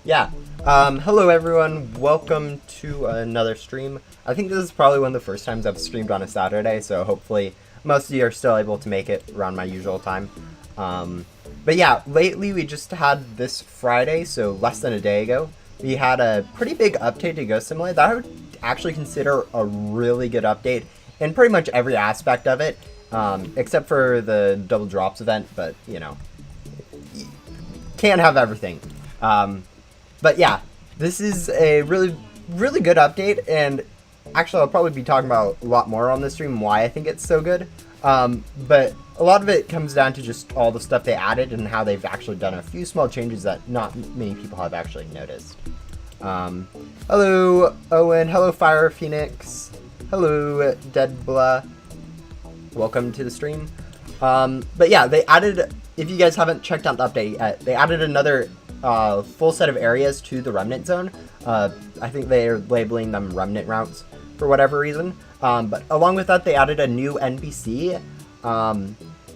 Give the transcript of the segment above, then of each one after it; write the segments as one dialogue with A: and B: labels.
A: Yeah. Hello everyone. Welcome to another stream. I think this is probably one of the first times I've streamed on a Saturday, so hopefully most of you are still able to make it around my usual time. But yeah, lately we just had this Friday, so less than a day ago, we had a pretty big update to Ghost Simulator that I would actually consider a really good update in pretty much every aspect of it, except for the double drops event, but you know, can't have everything. But yeah, this is a really good update, and actually I'll probably be talking about a lot more on this stream why I think it's so good. But a lot of it comes down to just all the stuff they added and how they've actually done a few small changes that not many people have actually noticed. Hello Owen, hello Fire Phoenix, hello Deadbla, welcome to the stream. But yeah, they added, if you guys haven't checked out the update yet, they added another full set of areas to the Remnant Zone. I think they're labeling them Remnant routes for whatever reason. But along with that, they added a new NPC,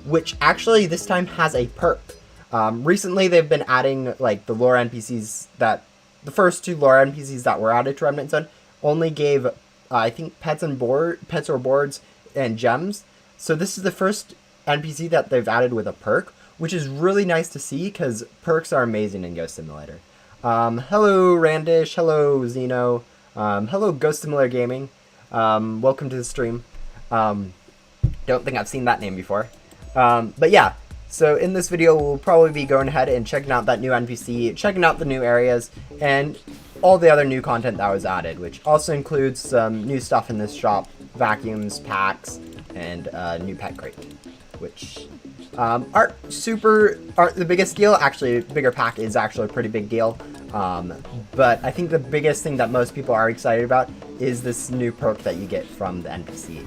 A: which actually this time has a perk. Recently, they've been adding like the lore NPCs that the first two lore NPCs that were added to Remnant Zone only gave, I think, pets or boards and gems. So this is the first NPC that they've added with a perk, which is really nice to see because perks are amazing in Ghost Simulator. Hello Randish, hello Zeno, hello Ghost Simulator Gaming, welcome to the stream. Don't think I've seen that name before. But yeah, so in this video we'll probably be going ahead and checking out that new NPC, checking out the new areas, and all the other new content that was added, which also includes some new stuff in this shop, vacuums, packs, and new pet crate, which aren't the biggest deal. Actually, bigger pack is actually a pretty big deal. But I think the biggest thing that most people are excited about is this new perk that you get from the NPC.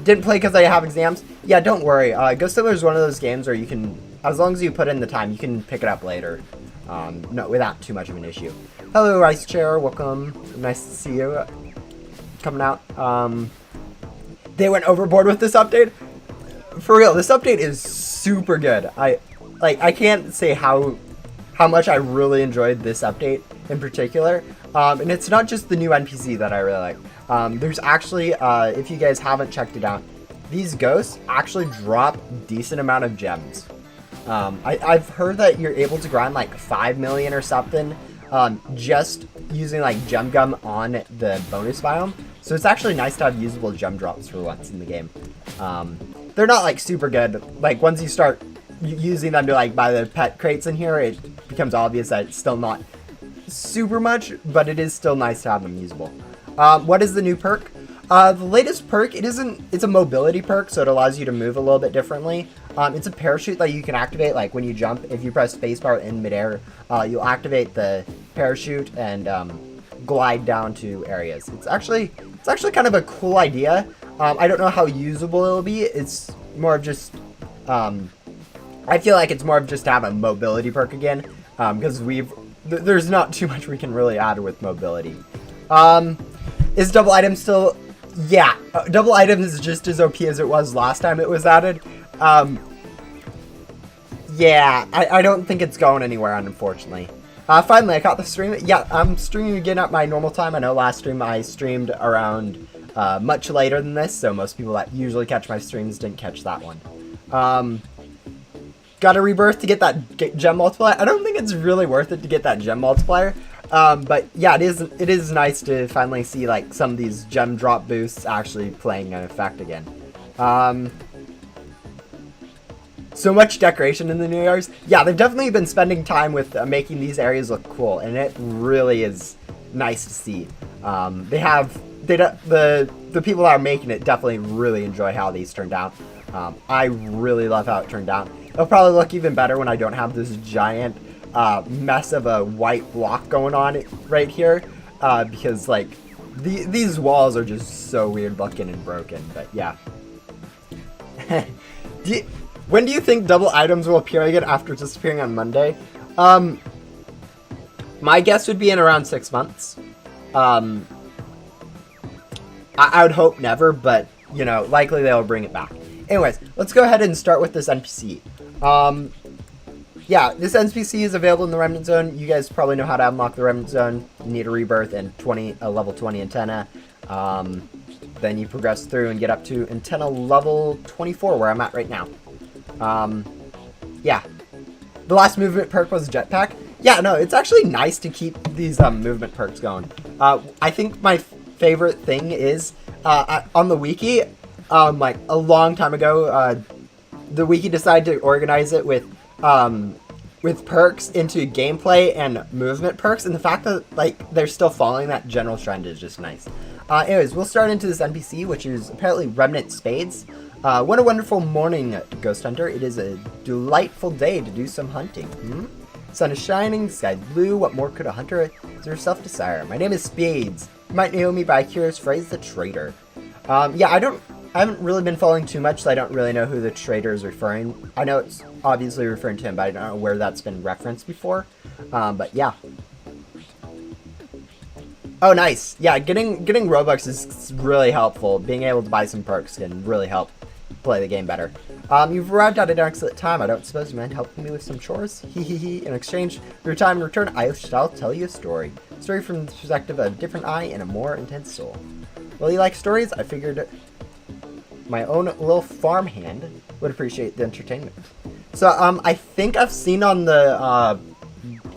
A: Didn't play because I have exams. Yeah, don't worry. Ghost Simulator is one of those games where you can, as long as you put in the time, you can pick it up later. No, without too much of an issue. Hello, Ice Chair. Welcome. Nice to see you coming out. They went overboard with this update. For real, this update is super good. I can't say how much I really enjoyed this update in particular. And it's not just the new NPC that I really like. There's actually, if you guys haven't checked it out, these ghosts actually drop decent amount of gems. I've heard that you're able to grind like 5 million or something just using like gem gum on the bonus biome. So it's actually nice to have usable gem drops for once in the game. They're not like super good. Like once you start using them to like buy the pet crates in here, it becomes obvious that it's still not super much, but it is still nice to have them usable. What is the new perk? The latest perk, it's a mobility perk, so it allows you to move a little bit differently. It's a parachute that you can activate, like when you jump. If you press spacebar in midair, you'll activate the parachute and glide down to areas. It's actually kind of a cool idea. I don't know how usable it'll be. It's more of just, I feel like it's more of just to have a mobility perk again, because there's not too much we can really add with mobility. Is double item still? Yeah, double item is just as OP as it was last time it was added. Yeah, I don't think it's going anywhere, unfortunately. Finally, I caught the stream. Yeah, I'm streaming again at my normal time. I know last stream I streamed around much later than this, so most people that usually catch my streams didn't catch that one. Got a rebirth to get that gem multiplier. I don't think it's really worth it to get that gem multiplier. But yeah, it is nice to finally see like some of these gem drop boosts actually playing an effect again. So much decoration in the new areas. Yeah, they've definitely been spending time with making these areas look cool, and it really is nice to see. The people that are making it definitely really enjoy how these turned out. I really love how it turned out. It'll probably look even better when I don't have this giant mess of a white block going on right here, because like these walls are just so weird looking and broken. But yeah. When do you think double items will appear again after disappearing on Monday? My guess would be in around 6 months. I would hope never, but you know, likely they'll bring it back. Anyways, let's go ahead and start with this NPC. yeah, this NPC is available in the Remnant Zone. You guys probably know how to unlock the Remnant Zone. You need a rebirth and a level 20 antenna. Then you progress through and get up to antenna level 24, where I'm at right now. Yeah. The last movement perk was jetpack. Yeah, no, it's actually nice to keep these movement perks going. I think my favorite thing is on the wiki, like a long time ago, the wiki decided to organize it with perks into gameplay and movement perks, and the fact that like they're still following that general trend is just nice. Anyways, we'll start into this NPC, which is apparently Remnant Spades. What a wonderful morning, Ghost Hunter. It is a delightful day to do some hunting. Sun is shining, the sky's blue. What more could a hunter herself desire? My name is Spades. You might know me by a curious phrase, the Trader. Yeah, I haven't really been following too much, so I don't really know who the Trader is referring. I know it's obviously referring to him, but I don't know where that's been referenced before. But yeah. Oh, nice. Yeah, getting Robux is really helpful. Being able to buy some perks can really help play the game better. You've arrived at an excellent time. I don't suppose you mind helping me with some chores? Hee. In exchange for your time in return, I shall tell you a story. A story from the perspective of a different eye and a more intense soul. Well, you like stories? I figured my own little farmhand would appreciate the entertainment. So, I think I've seen on the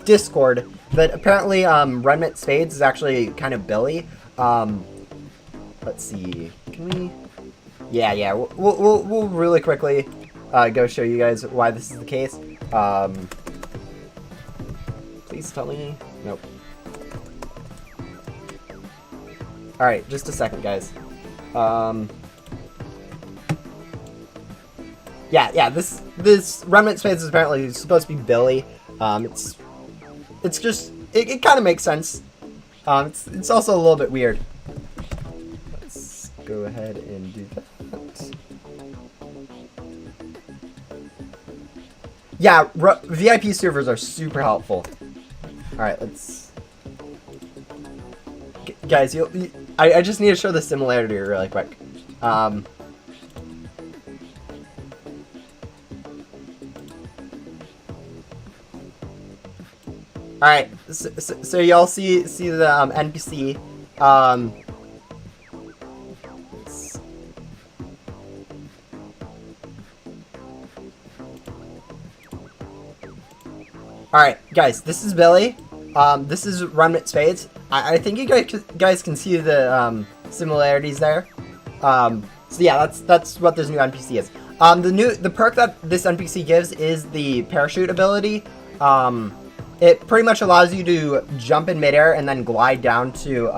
A: Discord that apparently Remnant Spades is actually kind of Billy. Let's see. Can we? Yeah. We'll really quickly go show you guys why this is the case. Please tell me. Nope. All right, just a second, guys. Yeah. This Remnant Spades is apparently supposed to be Billy. It's just it kind of makes sense. It's also a little bit weird. Let's go ahead and do that. Yeah, VIP servers are super helpful. All right, let's. Guys, I just need to show the similarity really quick. Alright, so y'all see the NPC. Alright, guys, this is Billy. This is Remnant Spades. I think you guys can see the similarities there. So yeah, that's what this new NPC is. The perk that this NPC gives is the parachute ability. It pretty much allows you to jump in midair and then glide down to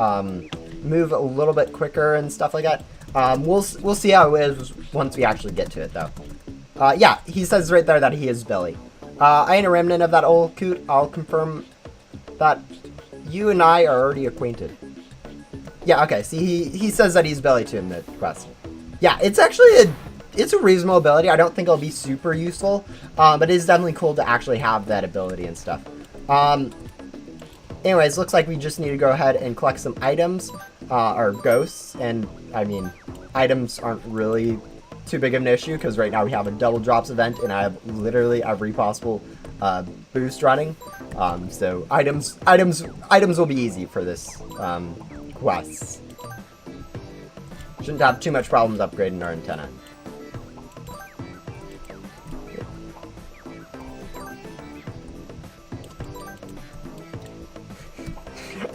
A: move a little bit quicker and stuff like that. We'll see how it is once we actually get to it, though. Yeah, he says right there that he is Billy. I ain't a remnant of that old coot. I'll confirm that you and I are already acquainted. Yeah, okay, see, he says that he's Billy too in the quest. Yeah, it's actually it's a reasonable ability. I don't think it'll be super useful, but it is definitely cool to actually have that ability and stuff. Anyways, looks like we just need to go ahead and collect some items, or ghosts, and I mean, items aren't really too big of an issue, because right now we have a double drops event, and I have literally every possible, boost running, so items will be easy for this, quests. Shouldn't have too much problems upgrading our antenna.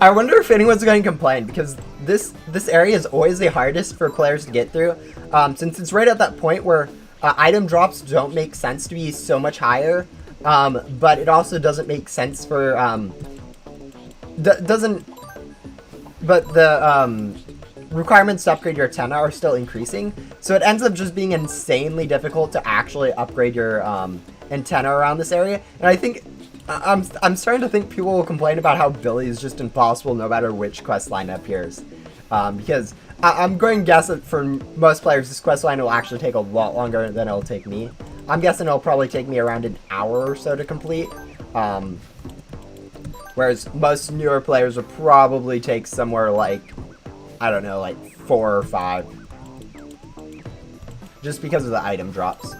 A: I wonder if anyone's going to complain, because this area is always the hardest for players to get through, since it's right at that point where item drops don't make sense to be so much higher, but it also doesn't make sense for requirements to upgrade your antenna are still increasing, so it ends up just being insanely difficult to actually upgrade your antenna around this area. And I think I'm starting to think people will complain about how Billy is just impossible no matter which quest line appears, because I'm going to guess that for most players this quest line will actually take a lot longer than it'll take me. I'm guessing it'll probably take me around an hour or so to complete, whereas most newer players will probably take somewhere like, I don't know, like 4 or 5, just because of the item drops.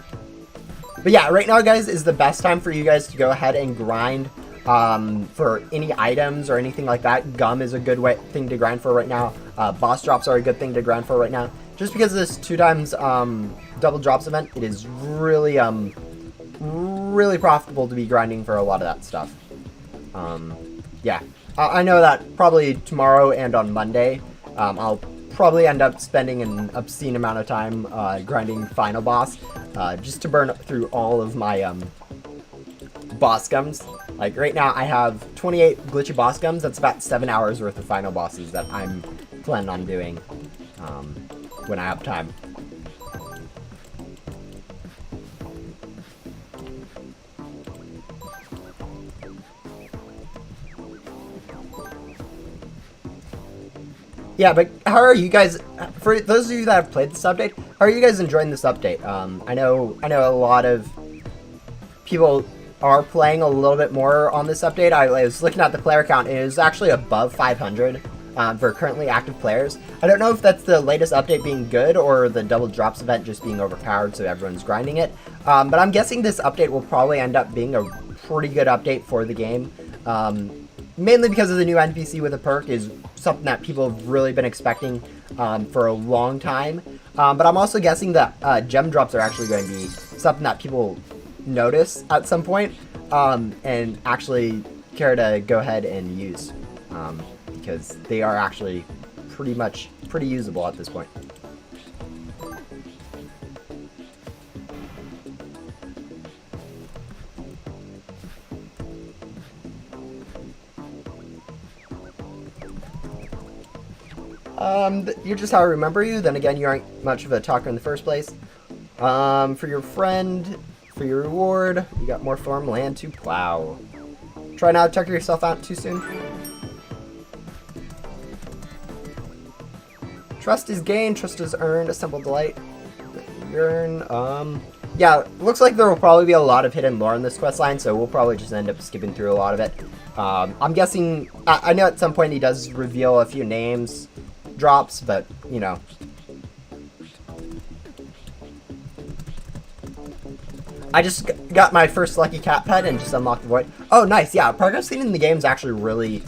A: But yeah, right now, guys, is the best time for you guys to go ahead and grind for any items or anything like that. Gum is a good thing to grind for right now. Boss drops are a good thing to grind for right now. Just because of this 2x double drops event, it is really really profitable to be grinding for a lot of that stuff. Yeah, I know that probably tomorrow and on Monday, I'll probably end up spending an obscene amount of time grinding final boss, just to burn through all of my boss gums. Like right now, I have 28 glitchy boss gums. That's about 7 hours worth of final bosses that I'm planning on doing when I have time. Yeah, but how are you guys, for those of you that have played this update, how are you guys enjoying this update? I know a lot of people are playing a little bit more on this update. I was looking at the player count, and it is actually above 500 for currently active players. I don't know if that's the latest update being good or the double drops event just being overpowered so everyone's grinding it. But I'm guessing this update will probably end up being a pretty good update for the game. Mainly because of the new NPC with a perk is something that people have really been expecting for a long time. But I'm also guessing that gem drops are actually going to be something that people notice at some point and actually care to go ahead and use because they are actually pretty usable at this point. You're just how I remember you. Then again, you aren't much of a talker in the first place. For your friend, for your reward, you got more farm land to plow. Try not to tucker yourself out too soon. Trust is gained, trust is earned, assemble delight. Yeah, looks like there will probably be a lot of hidden lore in this questline, so we'll probably just end up skipping through a lot of it. I'm guessing, I know at some point he does reveal a few names, drops, but, you know. I just got my first lucky cat pet and just unlocked the void. Oh, nice, yeah, progress seen in the game is actually really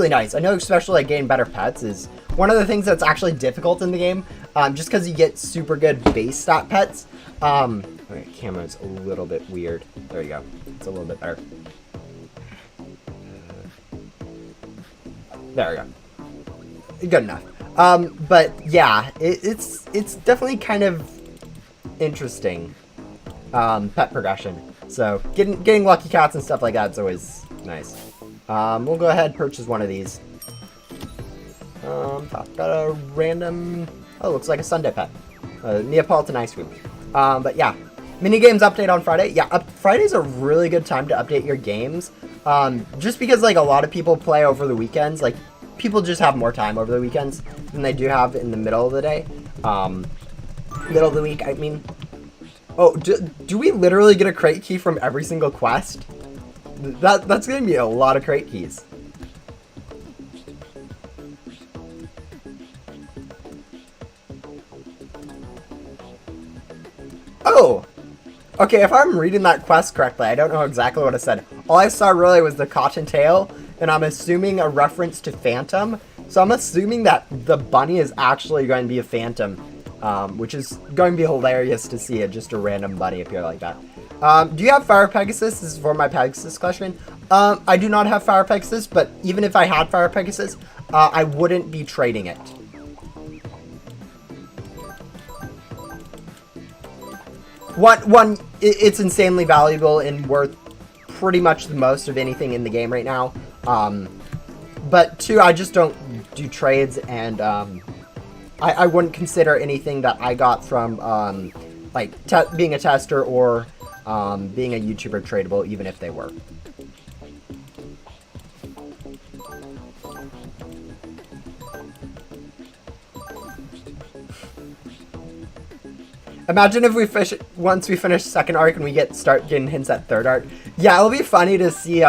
A: nice. I know especially like getting better pets is one of the things that's actually difficult in the game, just because you get super good base stat pets. Okay, camera's a little bit weird. There you go. It's a little bit better. There we go. Good enough. But yeah, it's definitely kind of interesting pet progression. So getting lucky cats and stuff like that is always nice. We'll go ahead and purchase one of these. Got a random, oh, looks like a Sunday pet. Neapolitan ice cream. But yeah, minigames update on Friday. Yeah, Friday's a really good time to update your games. Just because like a lot of people play over the weekends, like people just have more time over the weekends than they do have in the middle of the day. Middle of the week, I mean. Oh, do we literally get a crate key from every single quest? That's gonna be a lot of crate keys. Oh! Okay, if I'm reading that quest correctly, I don't know exactly what it said. All I saw really was the cottontail, and I'm assuming a reference to Phantom. So I'm assuming that the bunny is actually going to be a Phantom, which is going to be hilarious to see just a random bunny appear like that. Do you have Fire Pegasus? This is for my Pegasus question. I do not have Fire Pegasus, but even if I had Fire Pegasus, I wouldn't be trading it. One, it's insanely valuable and worth pretty much the most of anything in the game right now. But two, I just don't do trades, and I wouldn't consider anything that I got from like being a tester or being a YouTuber tradable, even if they were. Imagine if once we finish second arc and we start getting hints at third arc. Yeah, it'll be funny to see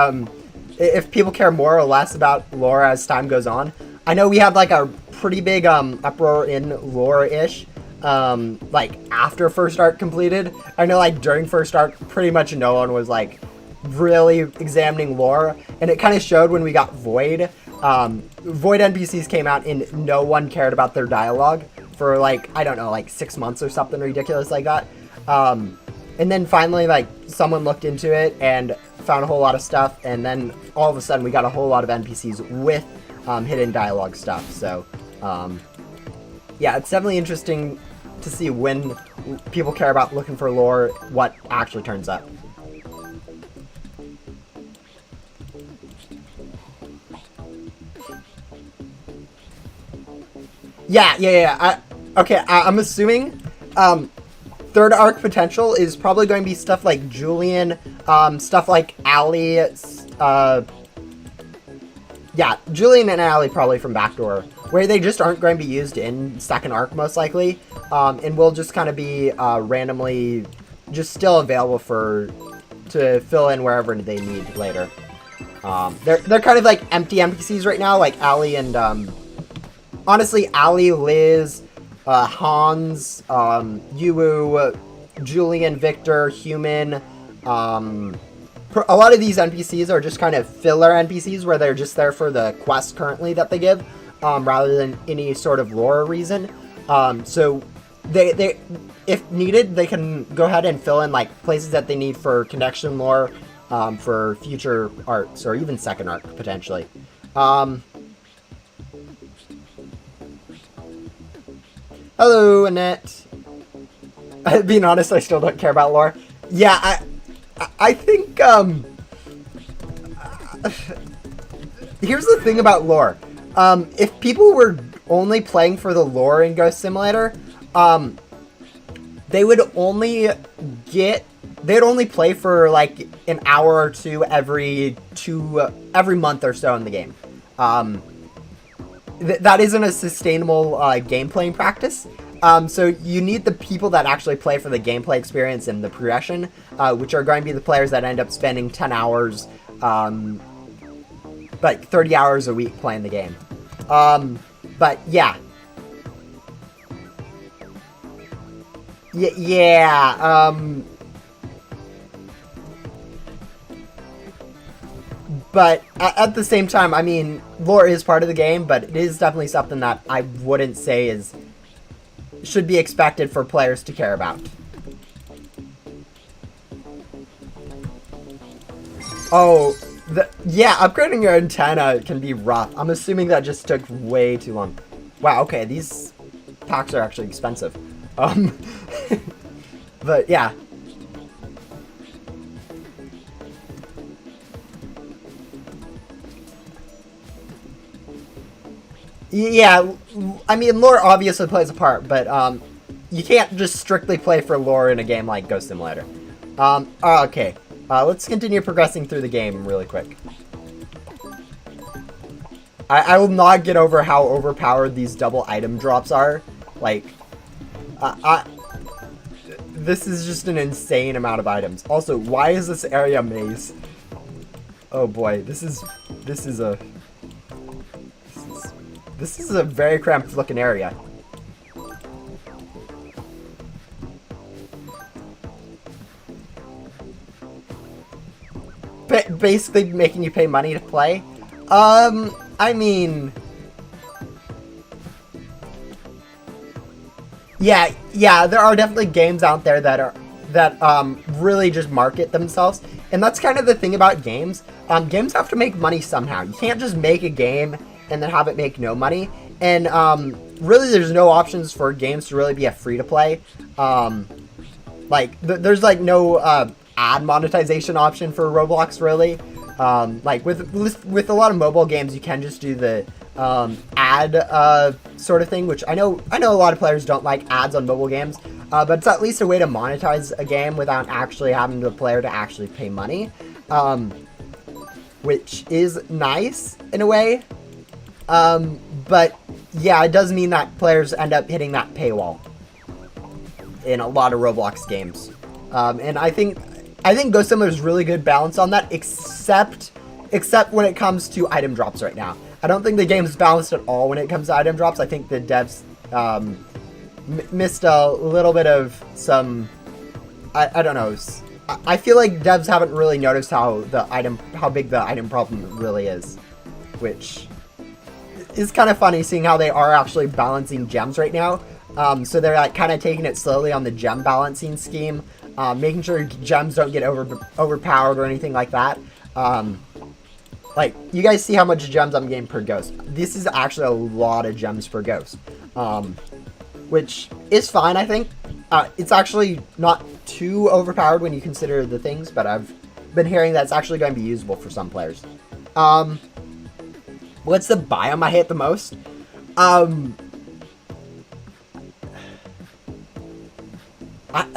A: if people care more or less about lore as time goes on. I know we had like a pretty big uproar in lore-ish like after first arc completed. I know like during first arc, pretty much no one was like really examining lore, and it kind of showed when we got Void. Void NPCs came out and no one cared about their dialogue for like, I don't know, like 6 months or something ridiculous like that. And then finally, like, someone looked into it and found a whole lot of stuff, and then all of a sudden we got a whole lot of NPCs with hidden dialogue stuff. So yeah, it's definitely interesting to see when people care about looking for lore, what actually turns up. Yeah. I'm assuming third arc potential is probably going to be stuff like Julian, stuff like Allie. Yeah, Julian and Allie probably from Backdoor, where they just aren't going to be used in second arc most likely, and will just kind of be randomly just still available to fill in wherever they need later. They're kind of like empty NPCs right now, like Allie and honestly, Allie, Liz, Hans, Yuwu, Julian, Victor, Human. A lot of these NPCs are just kind of filler NPCs where they're just there for the quest currently that they give, rather than any sort of lore reason. So they if needed, they can go ahead and fill in like places that they need for connection lore, for future arcs or even second arc potentially. Hello, Annette. Being honest, I still don't care about lore. Yeah, I think, here's the thing about lore. If people were only playing for the lore in Ghost Simulator, they'd only play for like an hour or two every month or so in the game. That isn't a sustainable gameplay practice. So you need the people that actually play for the gameplay experience and the progression, which are going to be the players that end up spending 10 hours, like 30 hours a week playing the game. But yeah. But at the same time, I mean, lore is part of the game, but it is definitely something that I wouldn't say should be expected for players to care about. Oh, yeah, upgrading your antenna can be rough. I'm assuming that just took way too long. Wow, okay, these packs are actually expensive. But yeah. Yeah, I mean, lore obviously plays a part, but you can't just strictly play for lore in a game like Ghost Simulator. Okay, let's continue progressing through the game really quick. I will not get over how overpowered these double item drops are. Like, this is just an insane amount of items. Also, why is this area a maze? Oh boy, this is a very cramped looking area. Basically making you pay money to play. I mean, yeah, there are definitely games out there that really just market themselves, and that's kind of the thing about games. Games have to make money somehow. You can't just make a game and then have it make no money. And really, there's no options for games to really be a free-to-play. Like, there's like no ad monetization option for Roblox, really. Like with a lot of mobile games, you can just do the ad sort of thing, which I know a lot of players don't like ads on mobile games, but it's at least a way to monetize a game without actually having the player to actually pay money, which is nice in a way. But yeah, it does mean that players end up hitting that paywall in a lot of Roblox games. And I think Ghost Simulator is really good balance on that, except when it comes to item drops right now. I don't think the game is balanced at all when it comes to item drops. I think the devs missed a little bit of some. I don't know. I feel like devs haven't really noticed how big the item problem really is, which is kind of funny seeing how they are actually balancing gems right now. So they're like kind of taking it slowly on the gem balancing scheme, making sure gems don't get overpowered or anything like that. Like, you guys see how much gems I'm getting per ghost. This is actually a lot of gems per ghost, which is fine, I think. It's actually not too overpowered when you consider the things, but I've been hearing that it's actually going to be usable for some players. What's the biome I hate the most? I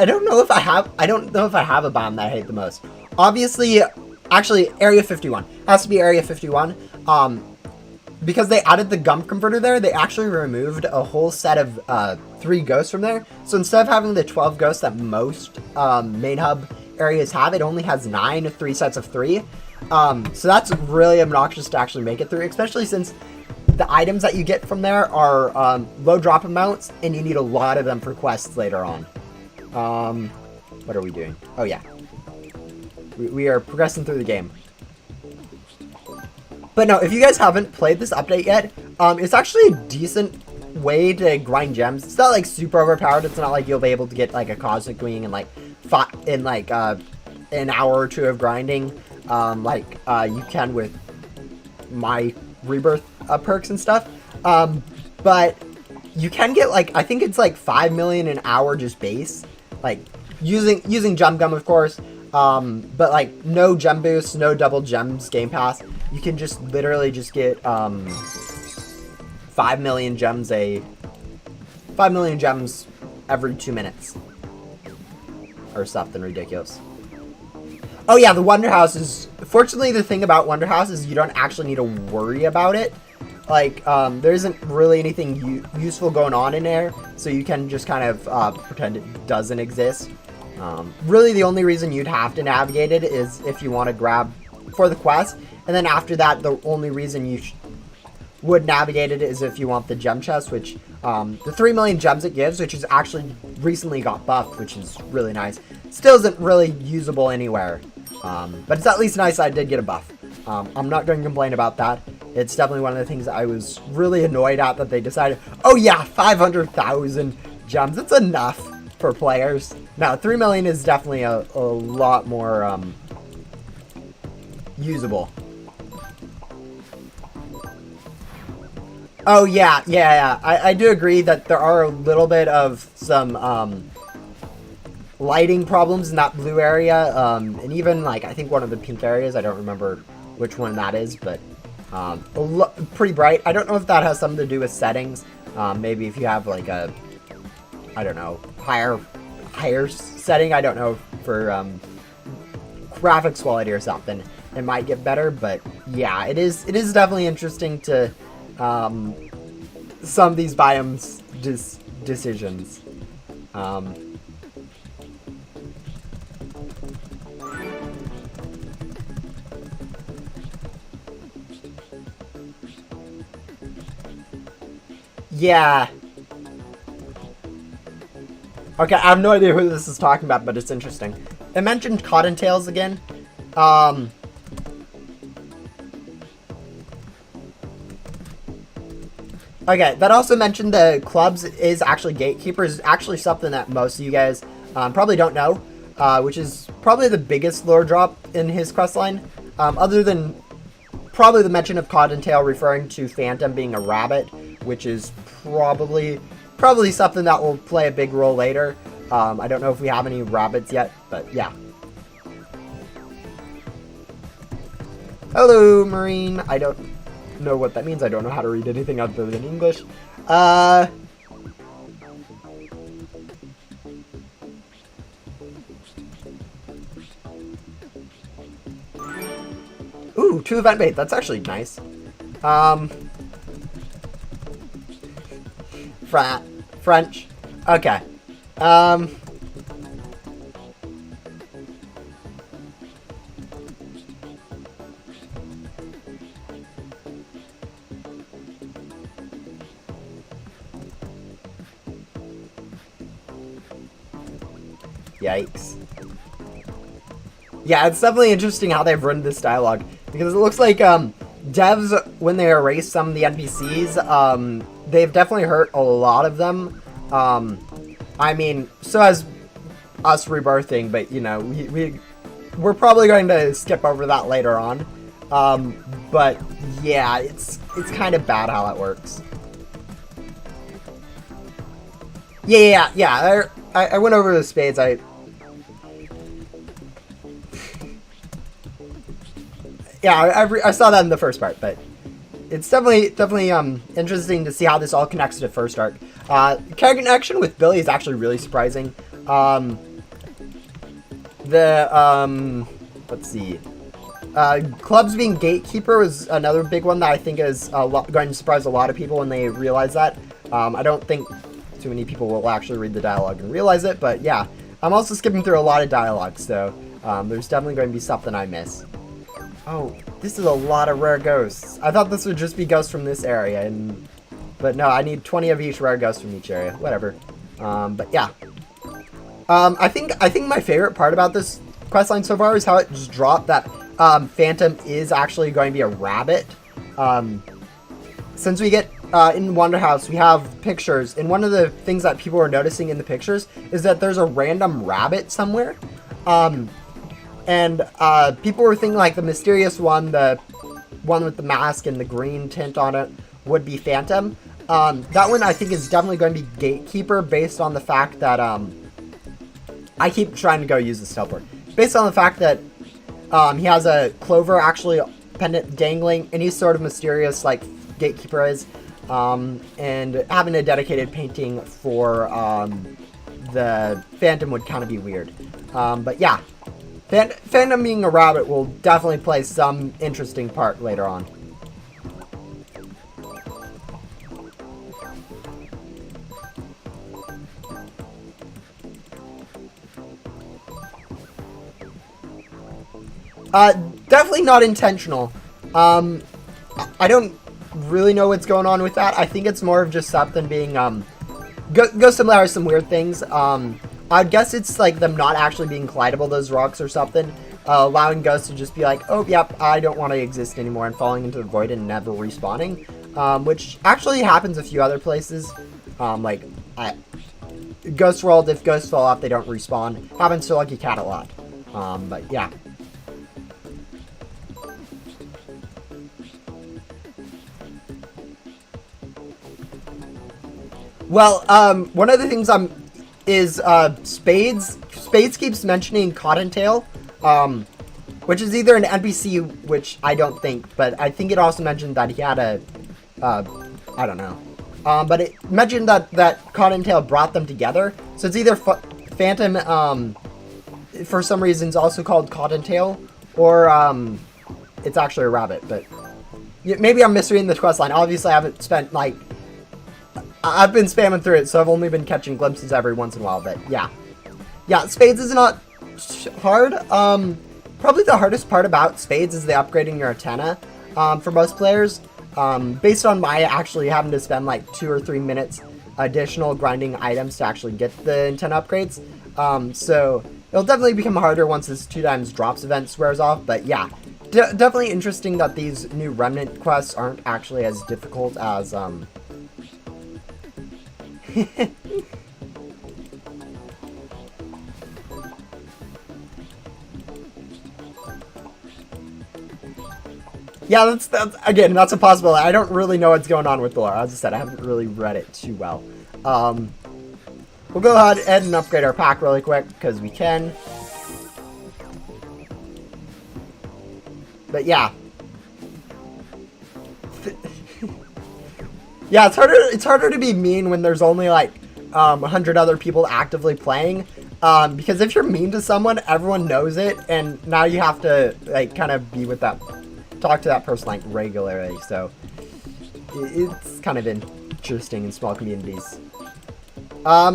A: don't know if I have a biome that I hate the most. Obviously, actually, Area 51. It has to be Area 51. Because they added the gum converter there, they actually removed a whole set of 3 ghosts from there. So instead of having the 12 ghosts that most main hub areas have, it only has 9, 3 sets of 3. So that's really obnoxious to actually make it through, especially since the items that you get from there are low drop amounts, and you need a lot of them for quests later on. What are we doing? Oh yeah. We are progressing through the game. But no, if you guys haven't played this update yet, it's actually a decent way to grind gems. It's not like super overpowered. It's not like you'll be able to get like a cosmic wing in like an hour or 2 of grinding, you can with my rebirth perks and stuff. But you can get like, I think it's like 5 million an hour just base, like using gem gum, of course. But like no gem boosts, no double gems game pass. You can just literally just get 5 million gems every 2 minutes or something ridiculous. Oh yeah, the Wonder House is, fortunately the thing about Wonder House is you don't actually need to worry about it. Like, there isn't really anything useful going on in there, so you can just kind of pretend it doesn't exist. Really the only reason you'd have to navigate it is if you want to grab for the quest, and then after that the only reason you would navigate it is if you want the gem chest, which the 3 million gems it gives, which is actually recently got buffed, which is really nice. Still isn't really usable anywhere, but it's at least nice I did get a buff. I'm not going to complain about that. It's definitely one of the things I was really annoyed at, that they decided, oh yeah, 500,000 gems, that's enough for players. Now 3 million is definitely a lot more usable. Oh yeah. I do agree that there are a little bit of some lighting problems in that blue area, and even like I think one of the pink areas. I don't remember which one that is, but pretty bright. I don't know if that has something to do with settings. Maybe if you have like a, I don't know, higher setting. I don't know, for graphics quality or something, it might get better. But yeah, it is definitely interesting to some of these biomes decisions. Yeah. Okay, I have no idea who this is talking about, but it's interesting. It mentioned Cottontails again. Okay, that also mentioned the clubs is actually gatekeepers, actually something that most of you guys probably don't know, which is probably the biggest lore drop in his questline, other than probably the mention of Cottontail referring to Phantom being a rabbit, which is probably something that will play a big role later. I don't know if we have any rabbits yet, but yeah. Hello, Marine. I don't know what that means. I don't know how to read anything other than English. Ooh, 2 event bait. That's actually nice. French. Okay. Yikes. Yeah, it's definitely interesting how they've written this dialogue, because it looks like devs, when they erase some of the NPCs, they've definitely hurt a lot of them. I mean, so has us rebirthing, but you know, we're probably going to skip over that later on. But yeah, it's kind of bad how that works. Yeah. I went over the spades. I saw that in the first part, but it's definitely interesting to see how this all connects to the first arc. Character connection with Billy is actually really surprising. Let's see. Clubs being gatekeeper was another big one that I think is going to surprise a lot of people when they realize that. I don't think too many people will actually read the dialogue and realize it, but yeah. I'm also skipping through a lot of dialogue, so there's definitely going to be something I miss. Oh, this is a lot of rare ghosts. I thought this would just be ghosts from this area, but no, I need 20 of each rare ghost from each area. Whatever. But yeah. I think my favorite part about this questline so far is how it just dropped that Phantom is actually going to be a rabbit. Since we get in Wonder House, we have pictures, and one of the things that people are noticing in the pictures is that there's a random rabbit somewhere. And people were thinking like the mysterious one, the one with the mask and the green tint on it, would be Phantom. That one I think is definitely going to be Gatekeeper, based on the fact that I keep trying to go use the stealth board. Based on the fact that he has a clover actually pendant dangling, and he's sort of mysterious like Gatekeeper is, and having a dedicated painting for the Phantom would kind of be weird. But yeah. Phantom being a rabbit will definitely play some interesting part later on. Definitely not intentional. I don't really know what's going on with that. I think it's more of just something being, Ghost Simulator has some weird things. I guess it's like them not actually being collidable, those rocks or something, allowing ghosts to just be like, oh, yep, I don't want to exist anymore, and falling into the void and never respawning, which actually happens a few other places, like at Ghost World. If ghosts fall off, they don't respawn. Happens to Lucky Cat a lot, but yeah. Well, one of the things is Spades. Spades keeps mentioning Cottontail, which is either an NPC, which I don't think, but I think it also mentioned that he had a, I don't know. But it mentioned that Cottontail brought them together, so it's either Phantom, for some reason, is also called Cottontail, or it's actually a rabbit, but maybe I'm misreading the questline. Obviously, I haven't spent, like, I've been spamming through it, so I've only been catching glimpses every once in a while, but yeah. Yeah, Spades is not hard. Probably the hardest part about Spades is the upgrading your antenna, for most players. Based on my actually having to spend like 2 or 3 minutes additional grinding items to actually get the antenna upgrades. So it'll definitely become harder once this 2x drops event wears off, but yeah. Definitely interesting that these new Remnant quests aren't actually as difficult as, yeah, that's again, that's a possibility. I don't really know what's going on with the lore. As I said, I haven't really read it too well. We'll go ahead and upgrade our pack really quick, because we can. But yeah. Yeah, it's harder to be mean when there's only like 100 other people actively playing, because if you're mean to someone, everyone knows it, and now you have to like kind of be with that, talk to that person like regularly. So it's kind of interesting in small communities. How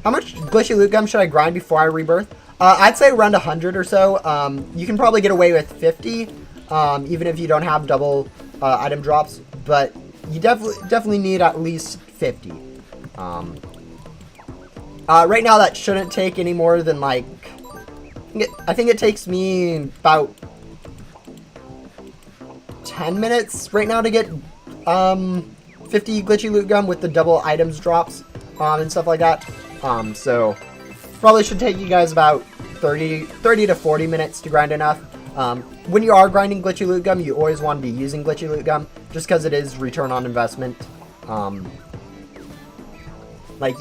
A: much glitchy loot gum should I grind before I rebirth? I'd say around 100 or so. You can probably get away with 50, even if you don't have double item drops, but you definitely need at least 50. Right now that shouldn't take any more than like, I think it takes me about 10 minutes right now to get 50 glitchy loot gum with the double items drops and stuff like that. So probably should take you guys about 30 to 40 minutes to grind enough. When you are grinding glitchy loot gum, you always want to be using glitchy loot gum just because it is return on investment. Like,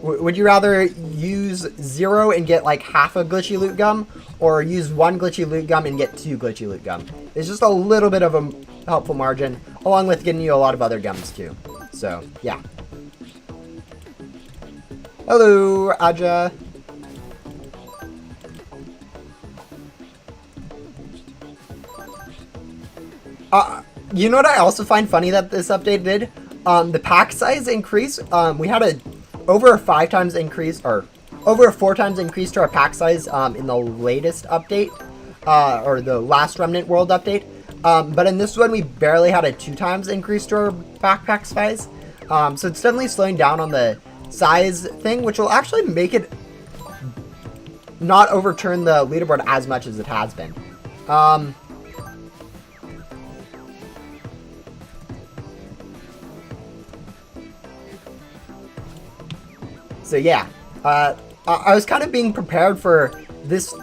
A: would you rather use 0 and get like half a glitchy loot gum, or use 1 glitchy loot gum and get 2 glitchy loot gum? It's just a little bit of a helpful margin, along with getting you a lot of other gums too. So, yeah. Hello, Aja. You know what I also find funny that this update did? The pack size increase. We had a over a 5 times increase, or over a 4 times increase to our pack size in the latest update, or the last Remnant World update. But in this one, we barely had a 2 times increase to our backpack size. So it's definitely slowing down on the size thing, which will actually make it not overturn the leaderboard as much as it has been. So yeah, I was kind of being prepared for this.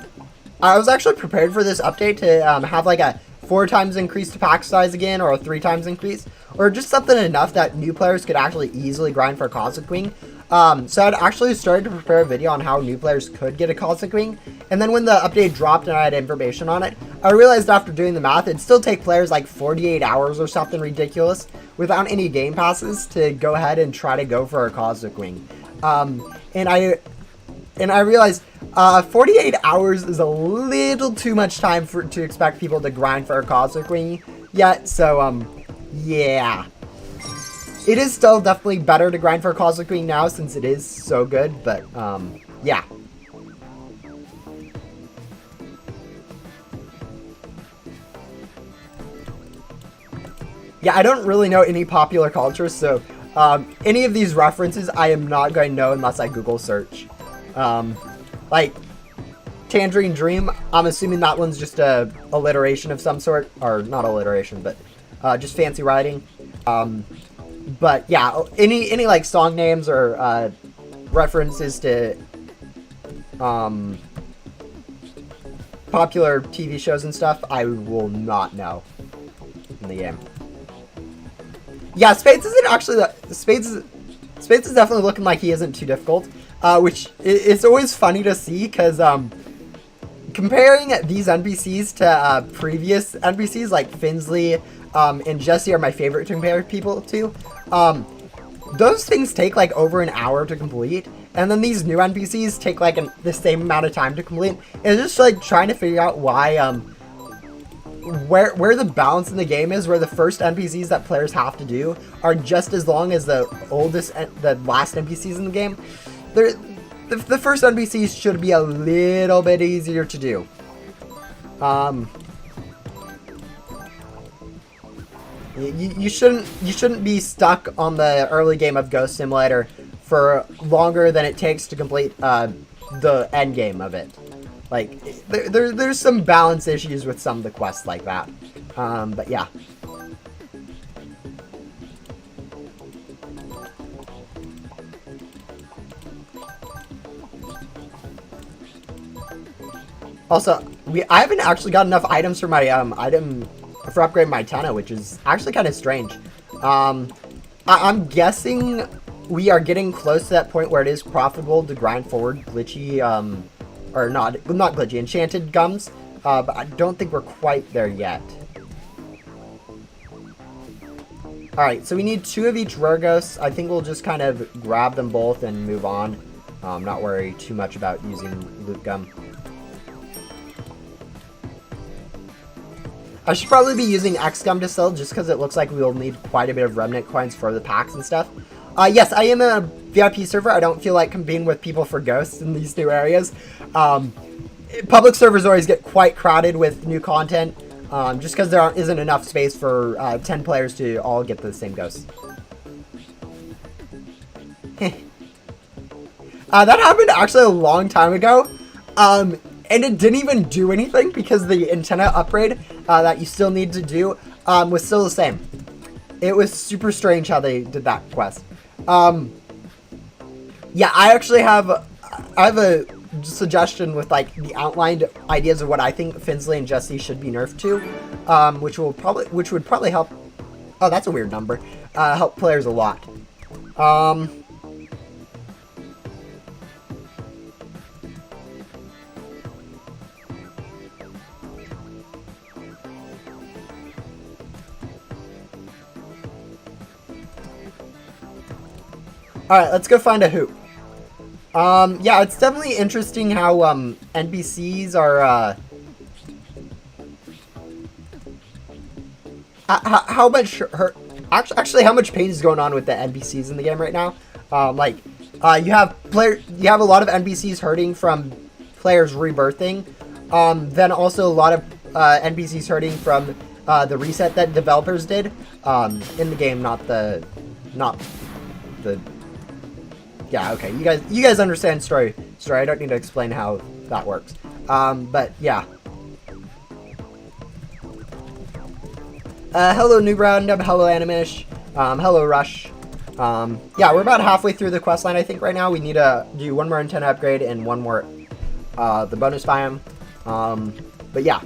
A: I was actually prepared for this update to have like a 4 times increase to pack size again, or a 3 times increase, or just something enough that new players could actually easily grind for a Cosmic Wing. So I'd actually started to prepare a video on how new players could get a Cosmic Wing, and then when the update dropped and I had information on it, I realized after doing the math, it'd still take players like 48 hours or something ridiculous without any game passes to go ahead and try to go for a Cosmic Wing. And I realized 48 hours is a little too much time to expect people to grind for a Cosmic Wing yet. So yeah, it is still definitely better to grind for a Cosmic Wing now since it is so good. But yeah. Yeah, I don't really know any popular cultures, so any of these references I am not going to know unless I Google search. Like Tangerine Dream, I'm assuming that one's just a alliteration of some sort, or not alliteration, but just fancy writing. But yeah, any like song names or references to popular TV shows and stuff, I will not know in the game. Yeah, Spades isn't actually Spades is definitely looking like he isn't too difficult, which it's always funny to see because comparing these NPCs to previous NPCs like Finsley and Jesse are my favorite to compare people to. Those things take like over an hour to complete, and then these new NPCs take like the same amount of time to complete. And it's just like trying to figure out why where the balance in the game is, where the first NPCs that players have to do are just as long as the last NPCs in the game. The first NPCs should be a little bit easier to do. You shouldn't be stuck on the early game of Ghost Simulator for longer than it takes to complete the end game of it. Like, there's some balance issues with some of the quests like that. But yeah. Also, I haven't actually got enough items for my for upgrading my Tenno, which is actually kind of strange. I'm guessing we are getting close to that point where it is profitable to grind forward glitchy or not glitchy, enchanted gums, but I don't think we're quite there yet. Alright, so we need 2 of each rare ghosts. I think we'll just kind of grab them both and move on. Not worry too much about using loot gum. I should probably be using X gum to sell just because it looks like we'll need quite a bit of remnant coins for the packs and stuff. Yes, I am a VIP server. I don't feel like competing with people for ghosts in these new areas. Public servers always get quite crowded with new content, just because there isn't enough space for 10 players to all get the same ghosts. That happened actually a long time ago. And it didn't even do anything because the antenna upgrade that you still need to do was still the same. It was super strange how they did that quest. Yeah, I have a suggestion with like the outlined ideas of what I think Finsley and Jesse should be nerfed to, which would probably help. Oh, that's a weird number. Help players a lot. Alright, let's go find a hoop. Yeah, it's definitely interesting how, NPCs are, how much hurt, actually how much pain is going on with the NPCs in the game right now. You have a lot of NPCs hurting from players rebirthing, then also a lot of, NPCs hurting from, the reset that developers did, in the game, not the, yeah, okay, you guys understand story. I don't need to explain how that works. But yeah. Hello Noob Roundup, hello Animish, hello Rush. Yeah, we're about halfway through the questline I think right now. We need to do one more antenna upgrade and one more the bonus biome. But yeah,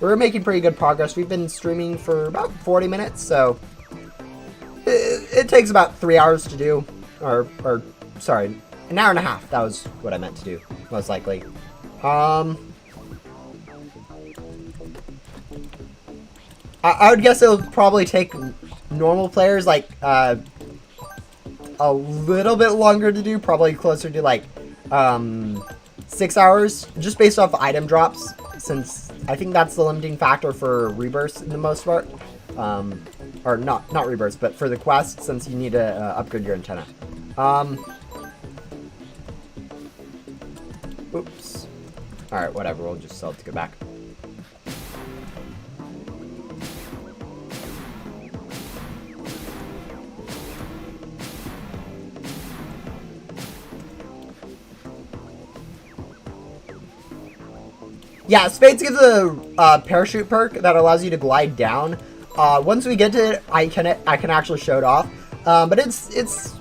A: we're making pretty good progress. We've been streaming for about 40 minutes, so it takes about 3 hours to do, or sorry, an hour and a half. That was what I meant to do, most likely. I would guess it'll probably take normal players like a little bit longer to do, probably closer to like 6 hours, just based off item drops, since I think that's the limiting factor for rebirths in the most part. Or not rebirths, but for the quest, since you need to upgrade your antenna. Oops. Alright, whatever, we'll just sell it to go back. Yeah, Spades gives a parachute perk that allows you to glide down. Once we get to it, I can actually show it off. But it's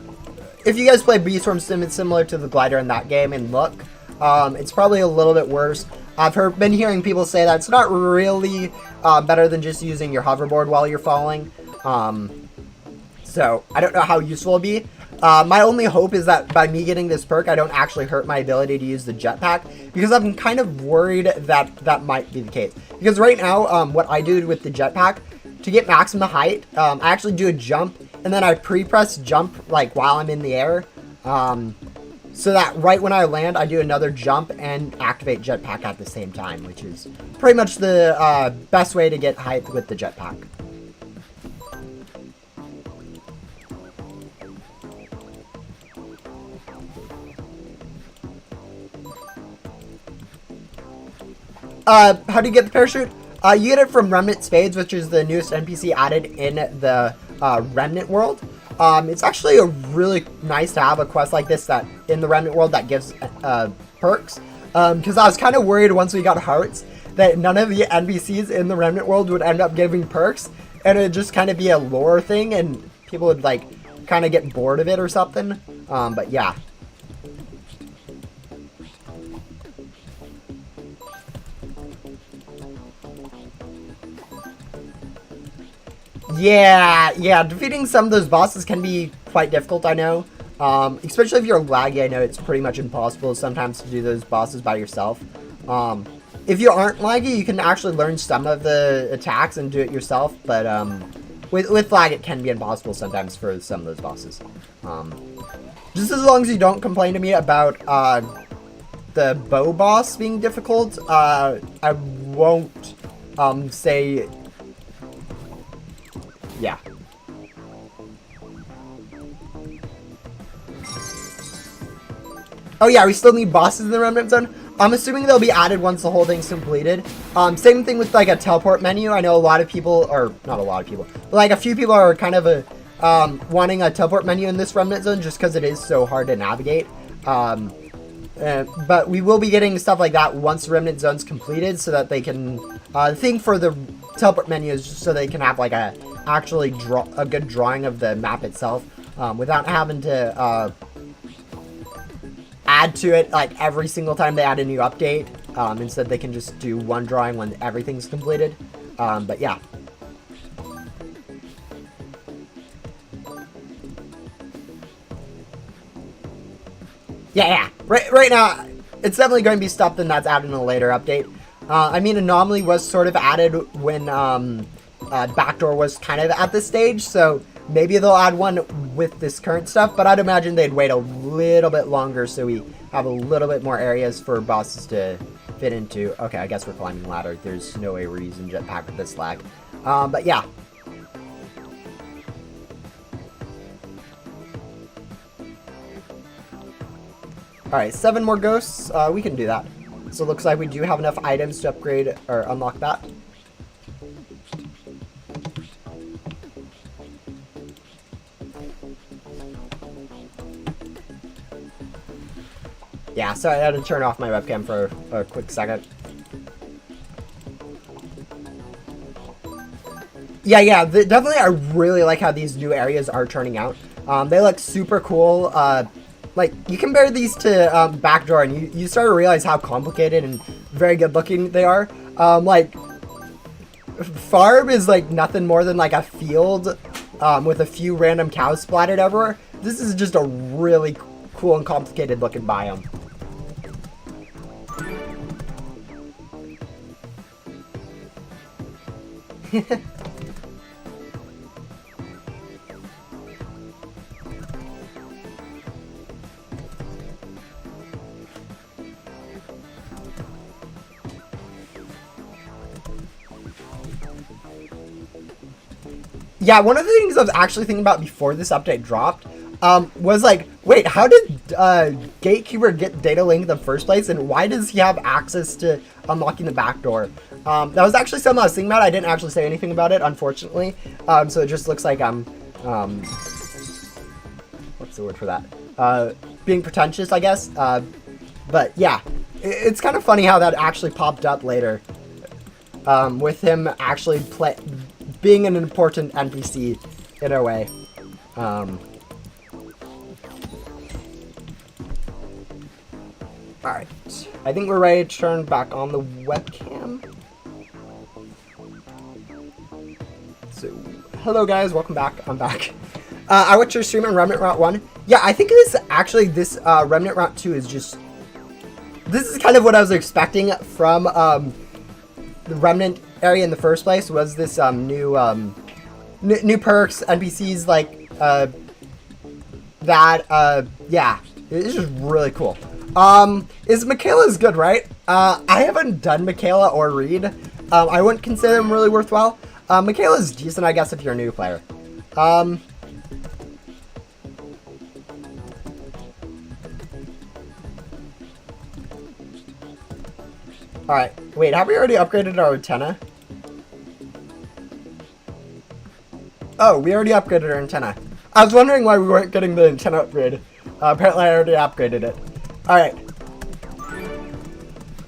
A: if you guys play Beestorm Sim, it's similar to the glider in that game in look. It's probably a little bit worse. I've been hearing people say that it's not really better than just using your hoverboard while you're falling. So I don't know how useful it'll be. My only hope is that by me getting this perk, I don't actually hurt my ability to use the jetpack, because I'm kind of worried that that might be the case. Because right now, what I do with the jetpack, to get maximum height, I actually do a jump, and then I pre-press jump like while I'm in the air, so that right when I land, I do another jump and activate jetpack at the same time, which is pretty much the best way to get height with the jetpack. How do you get the parachute? You get it from Remnant Spades, which is the newest NPC added in the Remnant world. It's actually a really nice to have a quest like this that in the Remnant world that gives perks. Because I was kind of worried once we got hearts that none of the NPCs in the Remnant world would end up giving perks, and it'd just kind of be a lore thing, and people would like kind of get bored of it or something. But yeah. Yeah, defeating some of those bosses can be quite difficult, I know. Especially if you're laggy, I know it's pretty much impossible sometimes to do those bosses by yourself. If you aren't laggy, you can actually learn some of the attacks and do it yourself, but with lag, it can be impossible sometimes for some of those bosses. Just as long as you don't complain to me about the bow boss being difficult, I won't say... Yeah. Oh yeah, we still need bosses in the Remnant Zone. I'm assuming they'll be added once the whole thing's completed. Same thing with like a teleport menu. I know a lot of people, or not a lot of people, but like a few people are kind of wanting a teleport menu in this Remnant Zone just because it is so hard to navigate. But we will be getting stuff like that once Remnant Zone's completed, so that they can, the thing for the teleport menu is just so they can have like a good drawing of the map itself, without having to add to it like every single time they add a new update. Instead they can just do one drawing when everything's completed. But yeah. Yeah. Right now, it's definitely going to be stuff that's added in a later update. I mean, Anomaly was sort of added when Backdoor was kind of at this stage, so maybe they'll add one with this current stuff, but I'd imagine they'd wait a little bit longer so we have a little bit more areas for bosses to fit into. Okay, I guess we're climbing ladder. There's no way we're using jetpack with this lag. But yeah. Alright, 7 more ghosts. We can do that. So it looks like we do have enough items to upgrade or unlock that. Yeah, sorry, I had to turn off my webcam for a quick second. Yeah, definitely I really like how these new areas are turning out. They look super cool. Like, you compare these to Backdoor, and you start to realize how complicated and very good looking they are. Like, Farm is like nothing more than like a field with a few random cows splattered everywhere. This is just a really cool and complicated looking biome. Yeah, one of the things I was actually thinking about before this update dropped was like, wait, how did Gatekeeper get data link in the first place, and why does he have access to unlocking the back door? That was actually something I was thinking about. I didn't actually say anything about it, unfortunately. So it just looks like I'm, what's the word for that? Being pretentious, I guess. But yeah, it's kind of funny how that actually popped up later. With him actually being an important NPC in a way. Alright, I think we're ready to turn back on the webcam. So, hello guys, welcome back. I'm back. I watched your stream on Remnant Route 1. Yeah, I think this Remnant Route 2 is just... This is kind of what I was expecting from the Remnant area in the first place, was this new perks, NPCs like that. Yeah, it's just really cool. Is Michaela's good, right? I haven't done Michaela or Reed. I wouldn't consider them really worthwhile. Michaela's decent, I guess, if you're a new player. Alright, wait, have we already upgraded our antenna? Oh, we already upgraded our antenna. I was wondering why we weren't getting the antenna upgrade. Apparently I already upgraded it. Alright.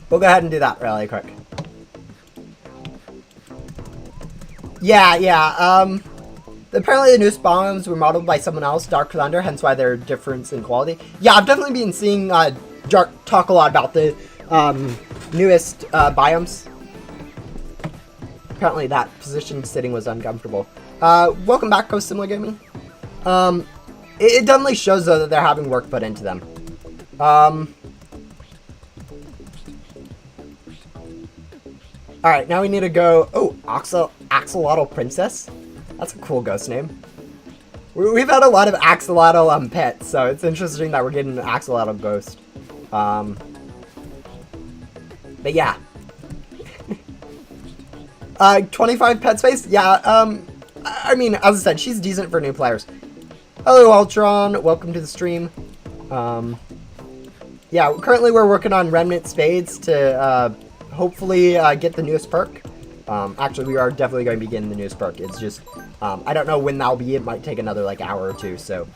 A: We'll go ahead and do that really quick. Yeah, apparently the new spawns were modeled by someone else, Dark Thunder, hence why they're different in quality. Yeah, I've definitely been seeing Dark talk a lot about the newest biomes. Apparently that position sitting was uncomfortable. Welcome back, Coast Similar Gaming. It definitely shows though that they're having work put into them. Alright, now we need to go... Oh, Axolotl Princess? That's a cool ghost name. We've had a lot of Axolotl pets, so it's interesting that we're getting an Axolotl ghost. But yeah. 25 pet space? Yeah, I mean, as I said, she's decent for new players. Hello, Ultron. Welcome to the stream. Yeah, currently we're working on Remnant Spades to hopefully get the newest perk. Actually, we are definitely going to be getting the newest perk. It's just, I don't know when that'll be. It might take another, like, hour or two, so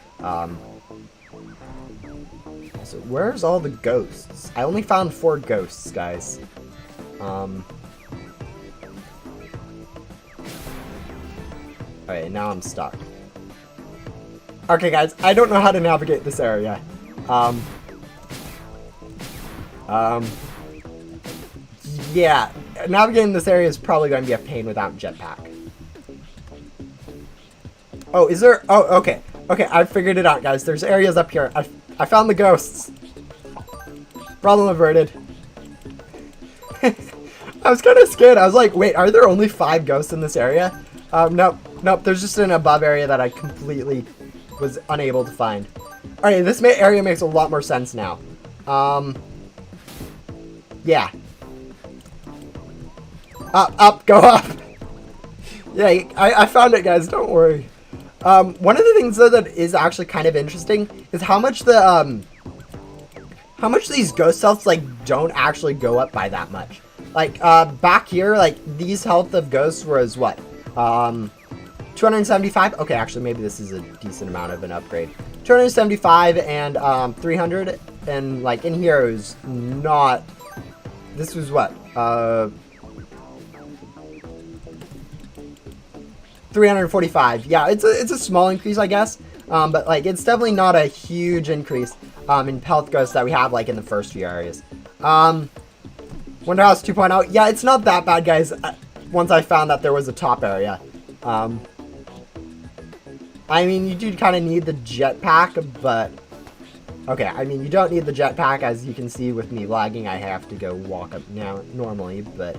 A: So where's all the ghosts? I only found 4 ghosts, guys. Alright, now I'm stuck. Okay, guys, I don't know how to navigate this area. Yeah, navigating this area is probably going to be a pain without jetpack. Oh, is there? Oh, okay. Okay, I figured it out, guys. There's areas up here. I found the ghosts. Problem averted. I was kind of scared. I was like, wait, are there only 5 ghosts in this area? Nope. Nope, there's just an above area that I completely was unable to find. Alright, this area makes a lot more sense now. Yeah. Up, go up. Yeah, I found it, guys. Don't worry. One of the things though that is actually kind of interesting is how much these ghost healths like don't actually go up by that much. Like back here, like these health of ghosts was what? 275. Okay, actually maybe this is a decent amount of an upgrade. 275 and 300, and like in here it was not. This was what? 345. Yeah, it's a small increase, I guess. But like it's definitely not a huge increase in health ghosts that we have like in the first few areas. Wonderhouse 2.0. Yeah, it's not that bad, guys. Once I found that there was a top area. I mean, you do kind of need the jetpack, but okay. I mean, you don't need the jetpack, as you can see with me lagging. I have to go walk up now normally, but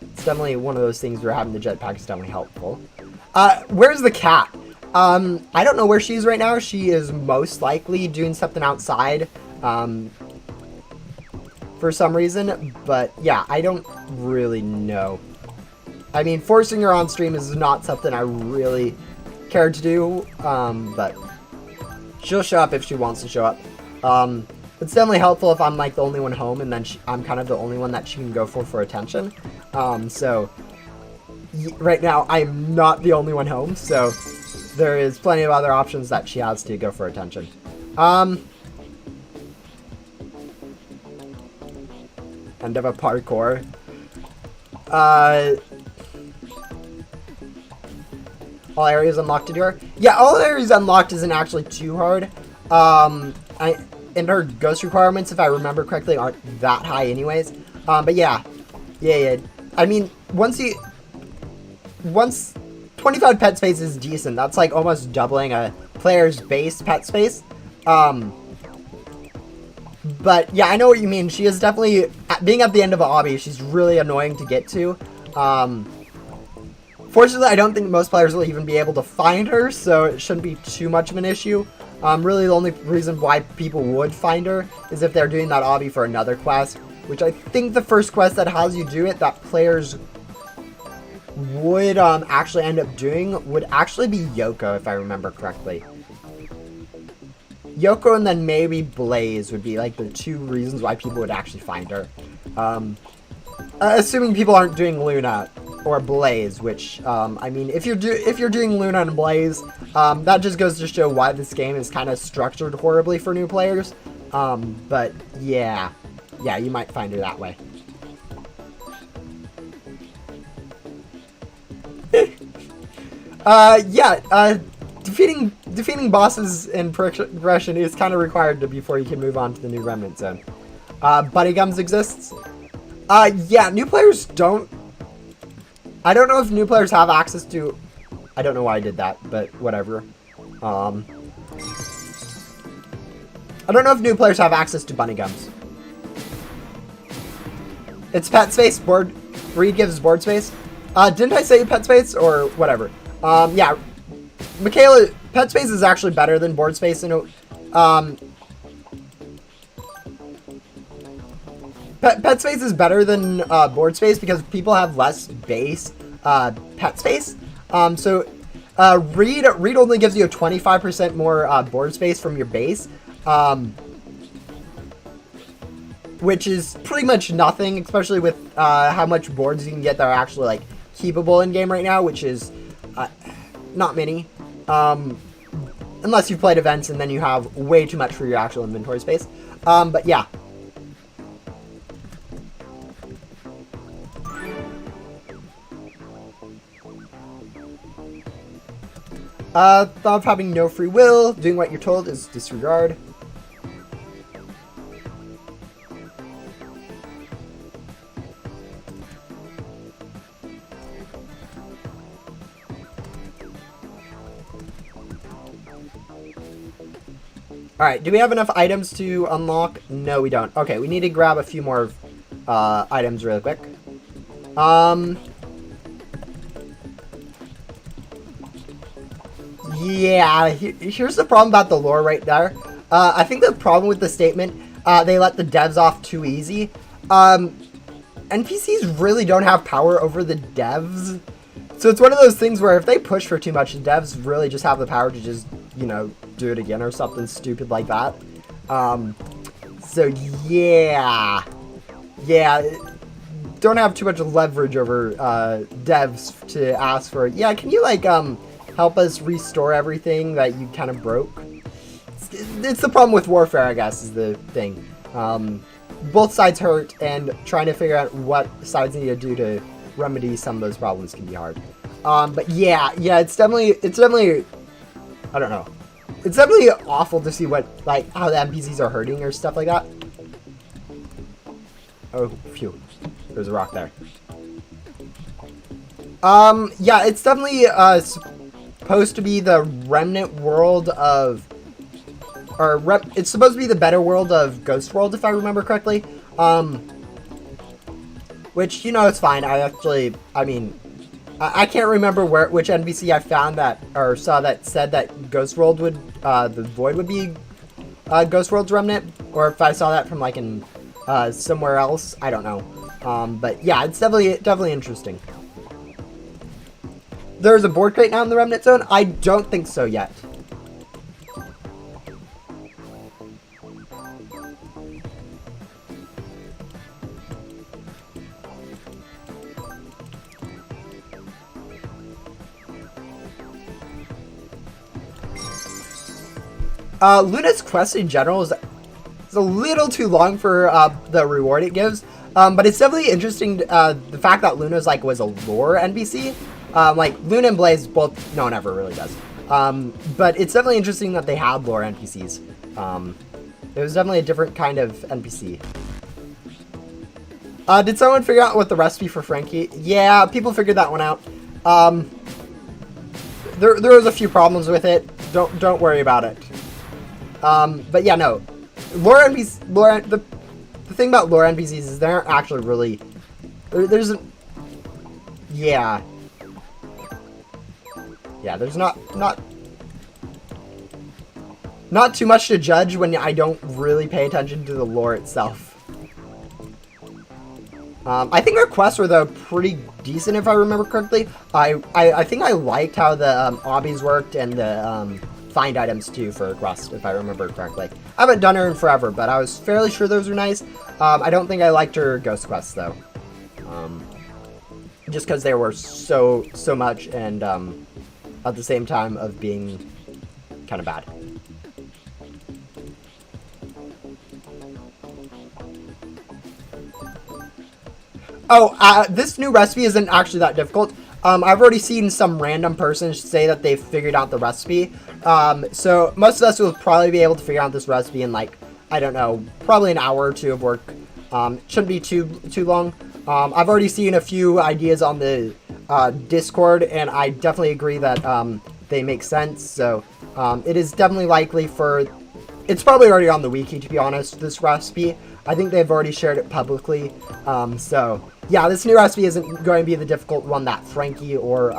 A: it's definitely one of those things where having the jetpack is definitely helpful. Where's the cat? I don't know where she is right now. She is most likely doing something outside for some reason, but yeah, I don't really know. I mean, forcing her on stream is not something I really care to do, but she'll show up if she wants to show up. It's definitely helpful if I'm like the only one home, and then I'm kind of the only one that she can go for attention. So right now I'm not the only one home, so there is plenty of other options that she has to go for attention. End of a parkour. All areas unlocked to do her. Yeah, all areas unlocked isn't actually too hard. And her ghost requirements, if I remember correctly, aren't that high anyways. But yeah. I mean, once 25 pet space is decent. That's like almost doubling a player's base pet space. But yeah, I know what you mean. She is definitely, being at the end of a obby, she's really annoying to get to. Fortunately, I don't think most players will even be able to find her, so it shouldn't be too much of an issue. Really, the only reason why people would find her is if they're doing that obby for another quest, which I think the first quest that has you do it, that players would actually end up doing, would actually be Yoko, if I remember correctly. Yoko and then maybe Blaze would be like the 2 reasons why people would actually find her. Assuming people aren't doing Luna or Blaze, which I mean, if you're doing Luna and Blaze, that just goes to show why this game is kind of structured horribly for new players. But yeah, you might find her that way. Defeating bosses in progression is kind of required before you can move on to the new Remnant Zone. Buddy Gums exists. Yeah, new players don't. I don't know if new players have access to. I don't know why I did that, but whatever. I don't know if new players have access to Bunny Gums. It's pet space. Breed gives board space. Didn't I say pet space or whatever? Yeah. Michaela, pet space is actually better than board space. Pet space is better than board space because people have less base pet space. So Reed only gives you a 25% more board space from your base, which is pretty much nothing, especially with how much boards you can get that are actually like keepable in game right now, which is not many. unless you've played events and then you have way too much for your actual inventory space. But yeah. Thought of having no free will, doing what you're told is disregard. Alright, do we have enough items to unlock? No, we don't. Okay, we need to grab a few more items really quick. Yeah, here's the problem about the lore right there. I think the problem with the statement, they let the devs off too easy. NPCs really don't have power over the devs. So it's one of those things where if they push for too much, the devs really just have the power to just, you know, do it again or something stupid like that. So yeah. Yeah, don't have too much leverage over devs to ask for, yeah, can you like, help us restore everything that you kind of broke? It's the problem with Warfare, I guess, is the thing. Both sides hurt, and trying to figure out what sides need to do to remedy some of those problems can be hard. But yeah, it's definitely, I don't know. It's definitely awful to see what, like, how the NPCs are hurting or stuff like that. Oh, phew. There's a rock there. Yeah, it's definitely, supposed to be the remnant world of, or it's supposed to be the better world of Ghost World, if I remember correctly. Which, you know, it's fine. I mean, I can't remember which NPC I found that, or saw that said that Ghost World would, the Void would be, Ghost World's remnant, or if I saw that from, like, in, somewhere else. I don't know. But yeah, it's definitely interesting. There's a board crate now in the Remnant Zone? I don't think so yet. Luna's quest in general is a little too long for the reward it gives. But it's definitely interesting, the fact that Luna's, like, was a lore NPC. Like, Luna and Blaze both, no one ever really does. But it's definitely interesting that they had lore NPCs. It was definitely a different kind of NPC. Did someone figure out what the recipe for Frankie? Yeah, people figured that one out. There was a few problems with it. Don't worry about it. But yeah, no. Lore NPCs, the thing about lore NPCs is they aren't actually really, yeah, there's not too much to judge when I don't really pay attention to the lore itself. I think our quests were, though, pretty decent, if I remember correctly. I think I liked how the obbies worked and the find items, too, for a quest, if I remember correctly. I haven't done her in forever, but I was fairly sure those were nice. I don't think I liked her ghost quests, though. Just because they were so much, and at the same time of being kind of bad. Oh, this new recipe isn't actually that difficult. I've already seen some random person say that they've figured out the recipe. So most of us will probably be able to figure out this recipe in, like, I don't know, probably an hour or two of work. Shouldn't be too long. I've already seen a few ideas on the Discord, and I definitely agree that they make sense. So it is definitely likely for... It's probably already on the wiki, to be honest, this recipe. I think they've already shared it publicly. So yeah, this new recipe isn't going to be the difficult one that Frankie or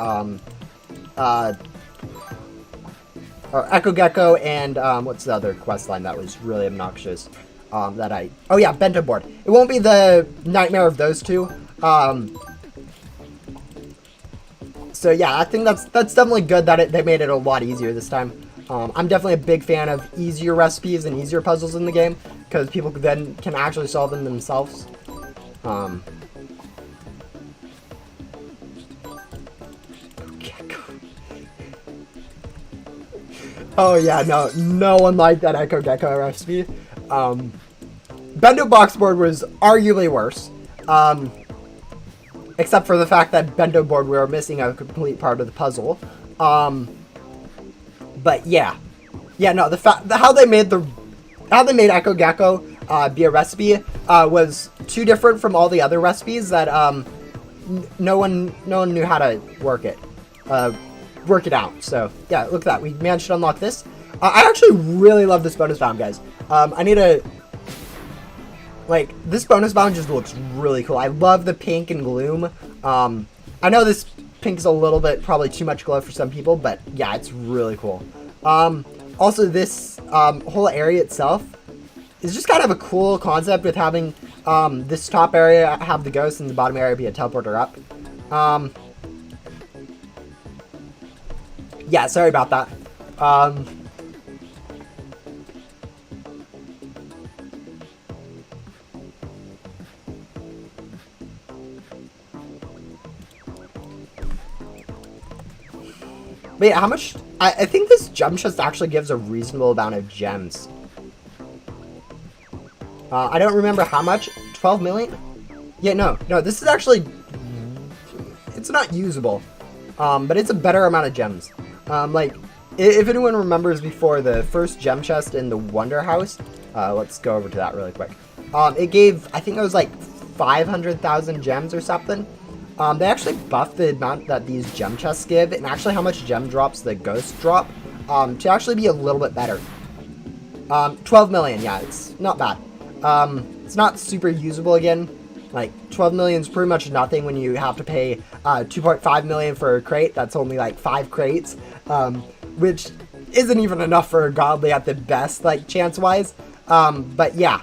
A: Echo Gecko and what's the other quest line that was really obnoxious? Oh yeah, Bento Board. It won't be the nightmare of those two. So yeah, I think that's definitely good that they made it a lot easier this time. I'm definitely a big fan of easier recipes and easier puzzles in the game, because people then can actually solve them themselves. Oh yeah, no one liked that Echo Gecko recipe. Bento box board was arguably worse. Except for the fact that Bento board we were missing a complete part of the puzzle. But yeah. Yeah, no, how they made Echo Gecko be a recipe was too different from all the other recipes that no one knew how to work it out. So yeah, look at that. We managed to unlock this. I actually really love this bonus bound, guys. I need to this bonus bound just looks really cool. I love the pink and gloom. I know this pink is a little bit probably too much glow for some people, but yeah, it's really cool. Also, this whole area itself is just kind of a cool concept with having this top area have the ghost and the bottom area be a teleporter up. Yeah, sorry about that. But yeah, how much? I think this gem chest actually gives a reasonable amount of gems. I don't remember how much. 12 million? Yeah, no, this is actually... It's not usable. But it's a better amount of gems. If anyone remembers before the first gem chest in the Wonder House, let's go over to that really quick. It gave, I think it was like 500,000 gems or something. They actually buffed the amount that these gem chests give, and actually how much gem drops the ghosts drop, to actually be a little bit better. 12 million, yeah, it's not bad. It's not super usable again. Like, 12 million is pretty much nothing when you have to pay 2.5 million for a crate. That's only like 5 crates, which isn't even enough for a godly at the best, like, chance-wise. But yeah.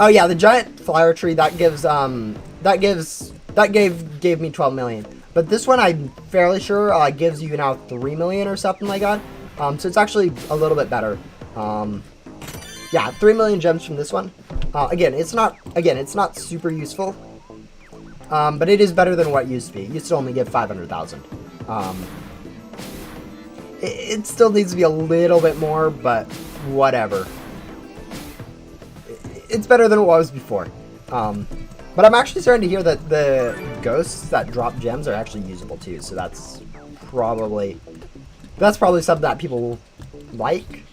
A: Oh yeah, the giant flower tree that gives gave me 12 million. But this one I'm fairly sure gives you now 3 million or something like that. So it's actually a little bit better. Yeah, 3 million gems from this one. Again, it's not super useful. But it is better than what it used to be. It used to only give 500,000. It still needs to be a little bit more, but whatever. It's better than it was before. But I'm actually starting to hear that the ghosts that drop gems are actually usable too. So that's probably something that people like.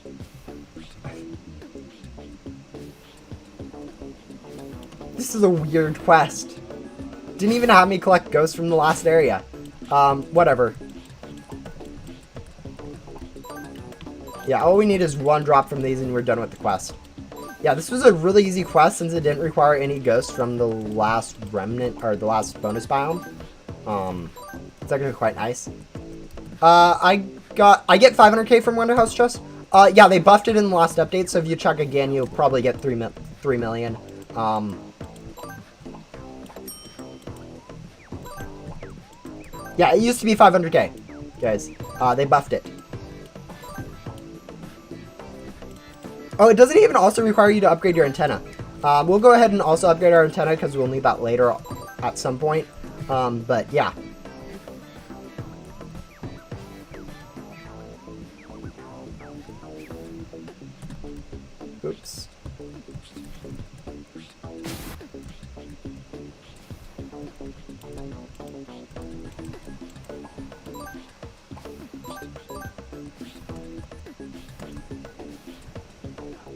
A: This is a weird quest. Didn't even have me collect ghosts from the last area. Whatever. Yeah, all we need is 1 drop from these and we're done with the quest. Yeah, this was a really easy quest since it didn't require any ghosts from the last remnant, or the last bonus biome. It's actually quite nice. I get 500k from Wonder House Chest. Yeah, they buffed it in the last update, so if you check again, you'll probably get 3 million. Yeah, it used to be 500k, guys. They buffed it. Oh, it doesn't even also require you to upgrade your antenna. We'll go ahead and also upgrade our antenna because we'll need that later at some point. But yeah. Oops.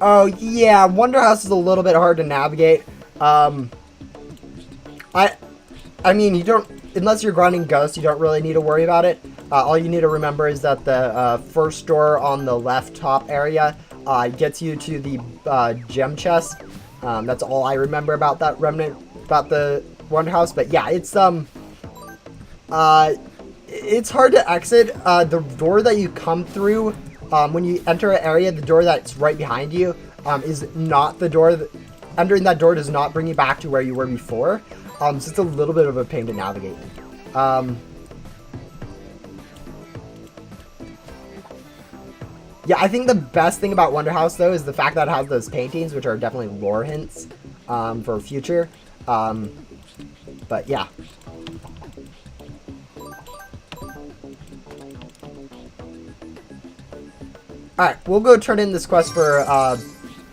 A: Oh yeah, Wonder House is a little bit hard to navigate. I mean, you don't, unless you're grinding ghosts, you don't really need to worry about it. All you need to remember is that the first door on the left top area gets you to the gem chest. That's all I remember about that remnant, about the Wonder House. But yeah, it's hard to exit. The door that you come through when you enter an area, the door that's right behind you is not the door that... Entering that door does not bring you back to where you were before. So it's a little bit of a pain to navigate. Yeah, I think the best thing about Wonder House, though, is the fact that it has those paintings, which are definitely lore hints for future. But yeah. Alright, we'll go turn in this quest for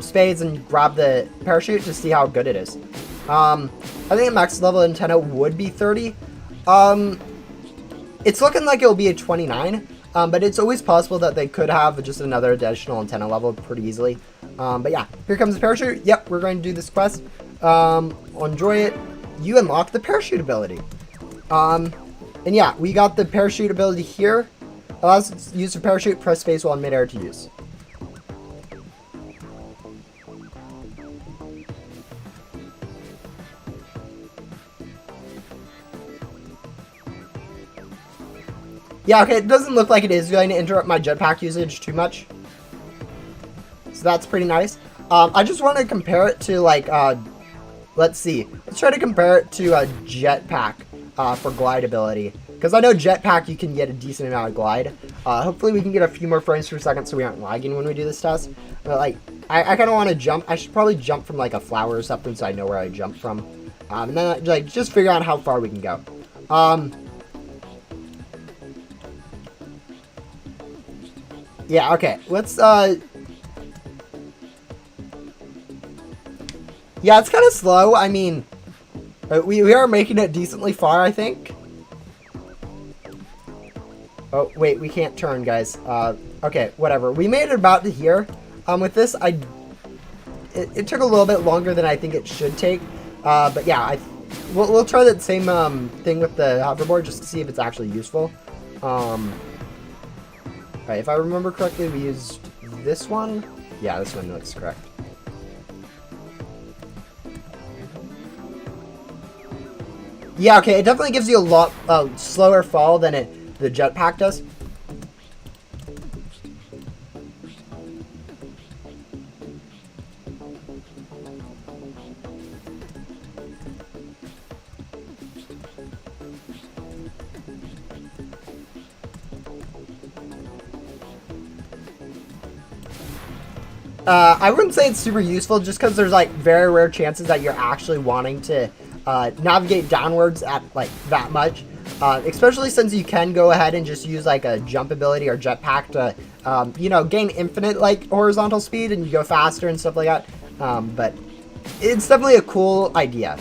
A: spades and grab the parachute to see how good it is. I think a max level antenna would be 30. It's looking like it'll be a 29, but it's always possible that they could have just another additional antenna level pretty easily. But yeah, here comes the parachute. Yep, we're going to do this quest. Enjoy it. You unlock the parachute ability. And yeah, we got the parachute ability here. Allows us to use the parachute, press space while in midair to use. Yeah, okay, it doesn't look like it is going to interrupt my jetpack usage too much. So that's pretty nice. I just want to compare it to, like, let's see. Let's try to compare it to a jetpack for glide ability. Because I know jetpack, you can get a decent amount of glide. Hopefully we can get a few more frames per second so we aren't lagging when we do this test. But, like, I kind of want to jump. I should probably jump from, like, a flower or something so I know where I jump from. And then, like, just figure out how far we can go. Yeah, okay. Let's, yeah, it's kind of slow. I mean, we are making it decently far, I think. Oh, wait, we can't turn, guys. Okay, whatever. We made it about to here. With this, it took a little bit longer than I think it should take. But yeah, we'll try that same thing with the hoverboard just to see if it's actually useful. Alright, if I remember correctly, we used this one. Yeah, this one looks correct. Yeah, okay, it definitely gives you a lot slower fall than the jetpack does. I wouldn't say it's super useful just because there's like very rare chances that you're actually wanting to navigate downwards at like that much. Especially since you can go ahead and just use like a jump ability or jetpack to, you know, gain infinite like horizontal speed and you go faster and stuff like that. But it's definitely a cool idea.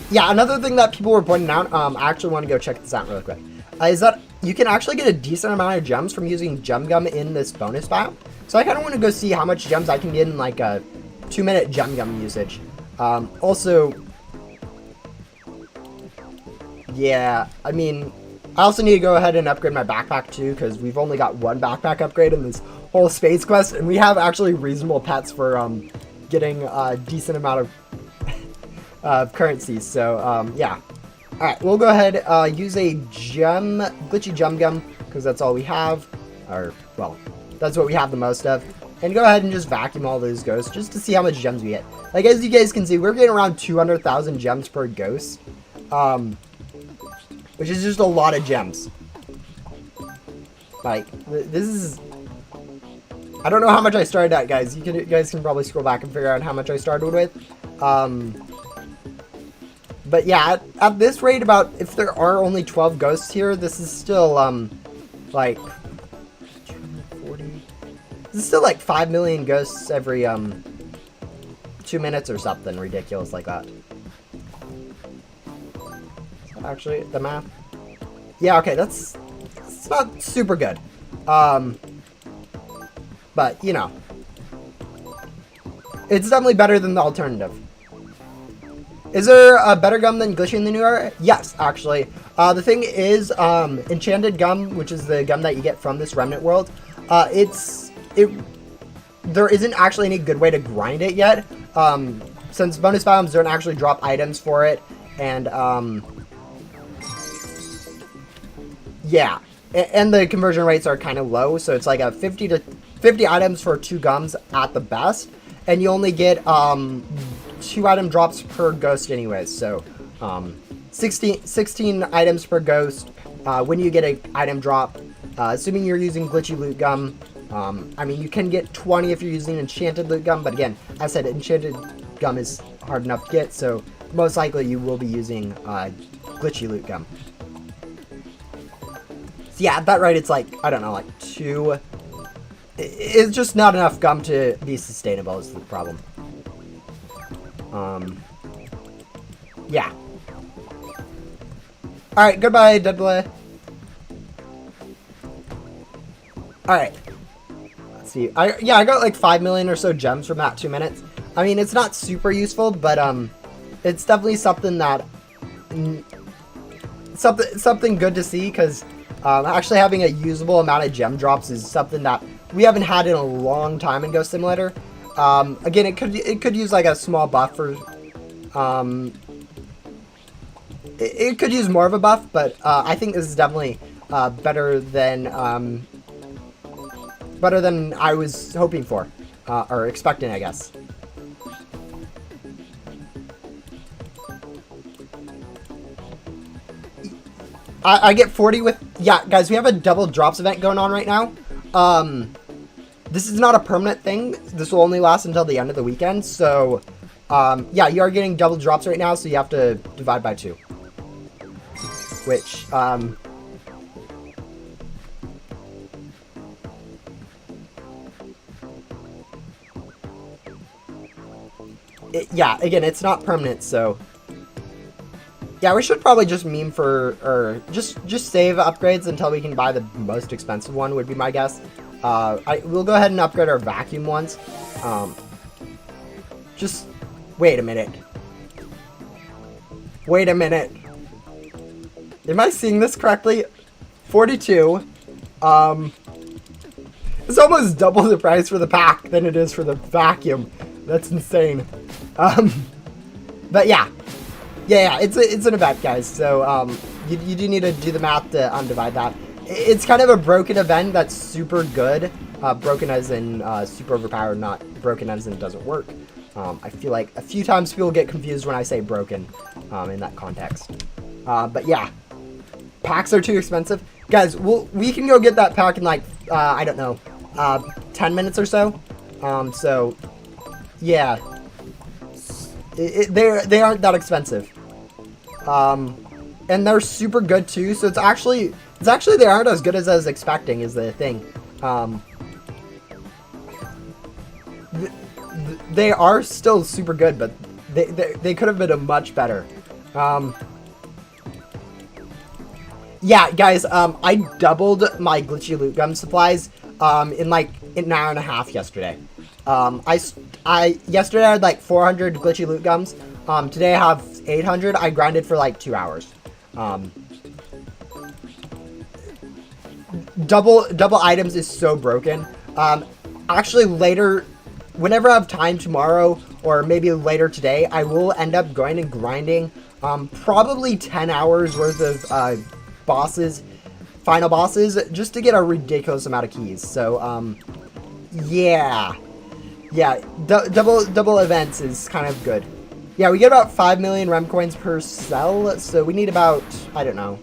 A: Yeah, another thing that people were pointing out, I actually want to go check this out really quick, is that you can actually get a decent amount of gems from using gem gum in this bonus biome. So I kind of want to go see how much gems I can get in like a 2-minute gem gum usage. Also, yeah, I mean, I also need to go ahead and upgrade my backpack too, because we've only got one backpack upgrade in this whole space quest, and we have actually reasonable pets for getting a decent amount of currency. So yeah. Alright, we'll go ahead, use a glitchy gem gum, because that's all we have, or, well, that's what we have the most of, and go ahead and just vacuum all those ghosts, just to see how much gems we get. Like, as you guys can see, we're getting around 200,000 gems per ghost, which is just a lot of gems. Like, this is, I don't know how much I started at, guys. You guys can probably scroll back and figure out how much I started with. But yeah, at this rate, about if there are only 12 ghosts here, this is still, like, 240. This is still like 5 million ghosts every, 2 minutes or something ridiculous like that. Actually, the math. Yeah, okay, it's not super good. But, you know, it's definitely better than the alternative. Is there a better gum than glitchy in the new era? Yes, actually. The thing is, enchanted gum, which is the gum that you get from this remnant world, there isn't actually any good way to grind it yet, since bonus biomes don't actually drop items for it, and, yeah, and the conversion rates are kind of low, so it's like a 50 items for 2 gums at the best, and you only get, 2 item drops per ghost anyways, so 16 items per ghost when you get an item drop, assuming you're using glitchy loot gum. I mean, you can get 20 if you're using enchanted loot gum, but again, as I said, enchanted gum is hard enough to get, so most likely you will be using glitchy loot gum. So yeah, at that rate, it's like, I don't know, like 2. It's just not enough gum to be sustainable is the problem. Yeah. Alright, goodbye, Deadboy. Alright. Let's see. I got like 5 million or so gems from that 2 minutes. I mean, it's not super useful, but it's definitely something that something good to see, because actually having a usable amount of gem drops is something that we haven't had in a long time in Ghost Simulator. Again, it could use like a small buff for it could use more of a buff, but I think this is definitely better than I was hoping for or expecting, I guess. I get 40 with... Yeah, guys, we have a double drops event going on right now. This is not a permanent thing. This will only last until the end of the weekend. So, yeah, you are getting double drops right now, so you have to divide by 2. Which, yeah, again, it's not permanent, so... Yeah, we should probably just meme for, or just save upgrades until we can buy the most expensive one, would be my guess. We'll go ahead and upgrade our vacuum ones. Just, wait a minute. Wait a minute. Am I seeing this correctly? 42. It's almost double the price for the pack than it is for the vacuum. That's insane. But yeah. Yeah, it's an event, guys, so you do need to do the math to undivide that. It's kind of a broken event that's super good. Broken as in super overpowered, not broken as in it doesn't work. I feel like a few times people get confused when I say broken in that context. But yeah, packs are too expensive. Guys, we can go get that pack in like, I don't know, 10 minutes or so. So, yeah. They aren't that expensive. And they're super good too, so it's actually they aren't as good as I was expecting is the thing. They are still super good, but they could have been a much better. Yeah, guys, I doubled my glitchy loot gum supplies in like an hour and a half yesterday. Yesterday I had like 400 glitchy loot gums. Today I have 800. I grinded for like 2 hours. Double items is so broken. Actually later, whenever I have time tomorrow or maybe later today, I will end up going and grinding probably 10 hours worth of final bosses, just to get a ridiculous amount of keys. So yeah. Yeah, double events is kind of good. Yeah, we get about 5 million rem coins per cell, so we need about, I don't know,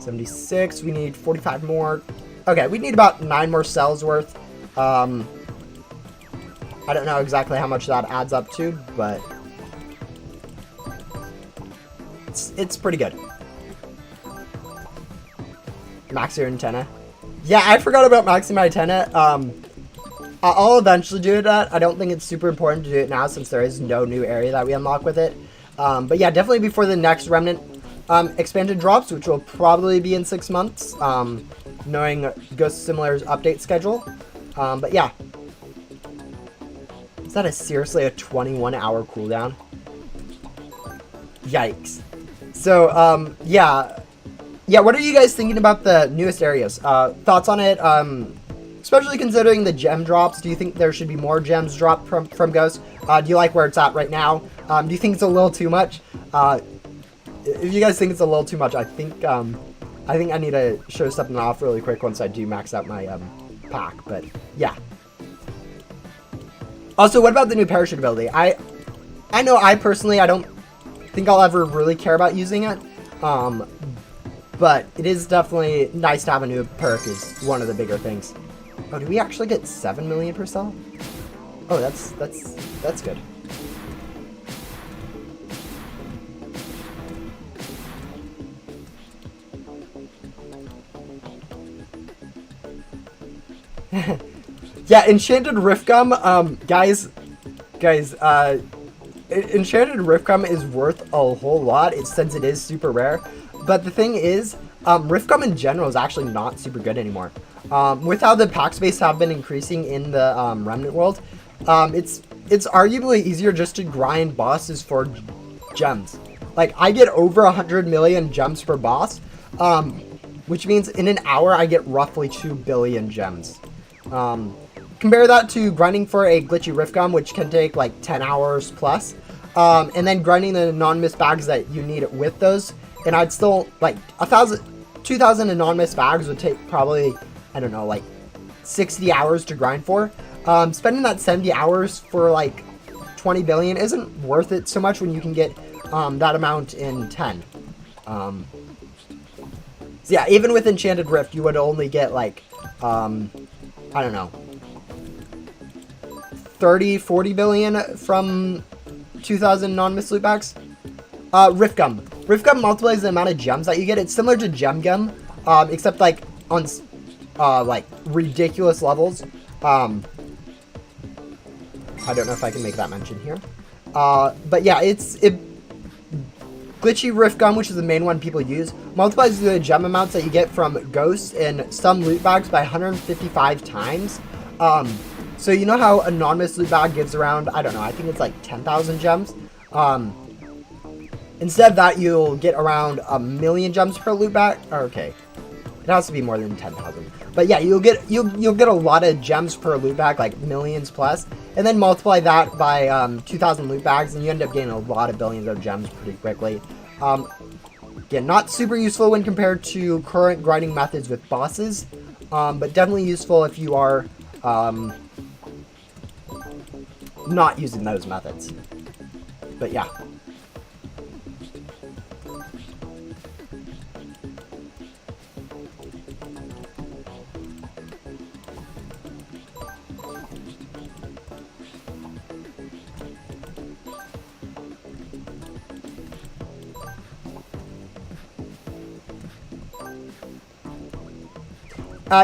A: 76, we need 45 more. Okay, we need about 9 more cells worth. I don't know exactly how much that adds up to, but it's pretty good. Max your antenna. Yeah, I forgot about maxing my antenna. I'll eventually do that. I don't think it's super important to do it now since there is no new area that we unlock with it. But yeah, definitely before the next Remnant expansion drops, which will probably be in 6 months, knowing Ghost Simulator's update schedule. But yeah. Is that seriously a 21-hour cooldown? Yikes. So, yeah. Yeah, what are you guys thinking about the newest areas? Thoughts on it? Especially considering the gem drops, do you think there should be more gems dropped from Ghost? Do you like where it's at right now? Do you think it's a little too much? If you guys think it's a little too much, I think I need to show something off really quick once I do max out my pack. But yeah. Also, what about the new parachute ability? I know I personally I don't think I'll ever really care about using it. But it is definitely nice to have a new perk is one of the bigger things. Oh, do we actually get 7 million per cell? Oh, that's good. Yeah, Enchanted Rift Gum, guys, Enchanted Rift Gum is worth a whole lot, since it is super rare. But the thing is, Rift Gum in general is actually not super good anymore. With how the pack space have been increasing in the Remnant world, it's arguably easier just to grind bosses for gems. Like, I get over 100 million gems per boss, which means in an hour I get roughly 2 billion gems. Compare that to grinding for a glitchy Rift Gum, which can take like 10 hours plus, and then grinding the anonymous bags that you need with those, and I'd still, like, 2,000 anonymous bags would take probably, I don't know, like 60 hours to grind for. Spending that 70 hours for like 20 billion isn't worth it so much when you can get that amount in 10. So yeah, even with Enchanted Rift, you would only get like, I don't know, 30, 40 billion from 2,000 anonymous loot bags. Rift Gum. Rift Gum multiplies the amount of gems that you get. It's similar to Gem Gum, except like on like ridiculous levels. I don't know if I can make that mention here. But yeah, Glitchy Rift Gum, which is the main one people use, multiplies the gem amounts that you get from ghosts and some loot bags by 155 times. So you know how anonymous loot bag gives around, I don't know, I think it's like 10,000 gems. Instead of that, you'll get around 1,000,000 gems per loot bag. Okay, it has to be more than 10,000. But yeah, you'll get a lot of gems per loot bag, like millions plus, and then multiply that by 2,000 loot bags, and you end up getting a lot of billions of gems pretty quickly. Again, not super useful when compared to current grinding methods with bosses, but definitely useful if you are not using those methods. But yeah.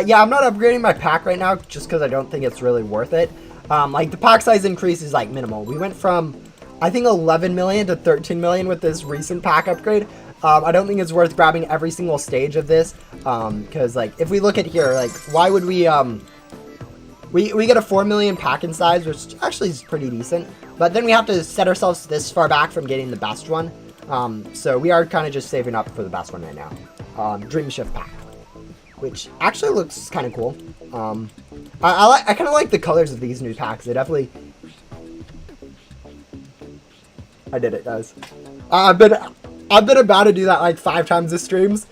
A: Yeah, I'm not upgrading my pack right now just because I don't think it's really worth it. Like, the pack size increase is, like, minimal. We went from, I think, 11 million to 13 million with this recent pack upgrade. I don't think it's worth grabbing every single stage of this, because, like, if we look at here, like, why would we get a 4 million pack in size, which actually is pretty decent, but then we have to set ourselves this far back from getting the best one. So we are kind of just saving up for the best one right now. Dream Shift pack, which actually looks kind of cool. I kind of like the colors of these new packs. They definitely... I did it, guys. I've been about to do that like 5 times this streams.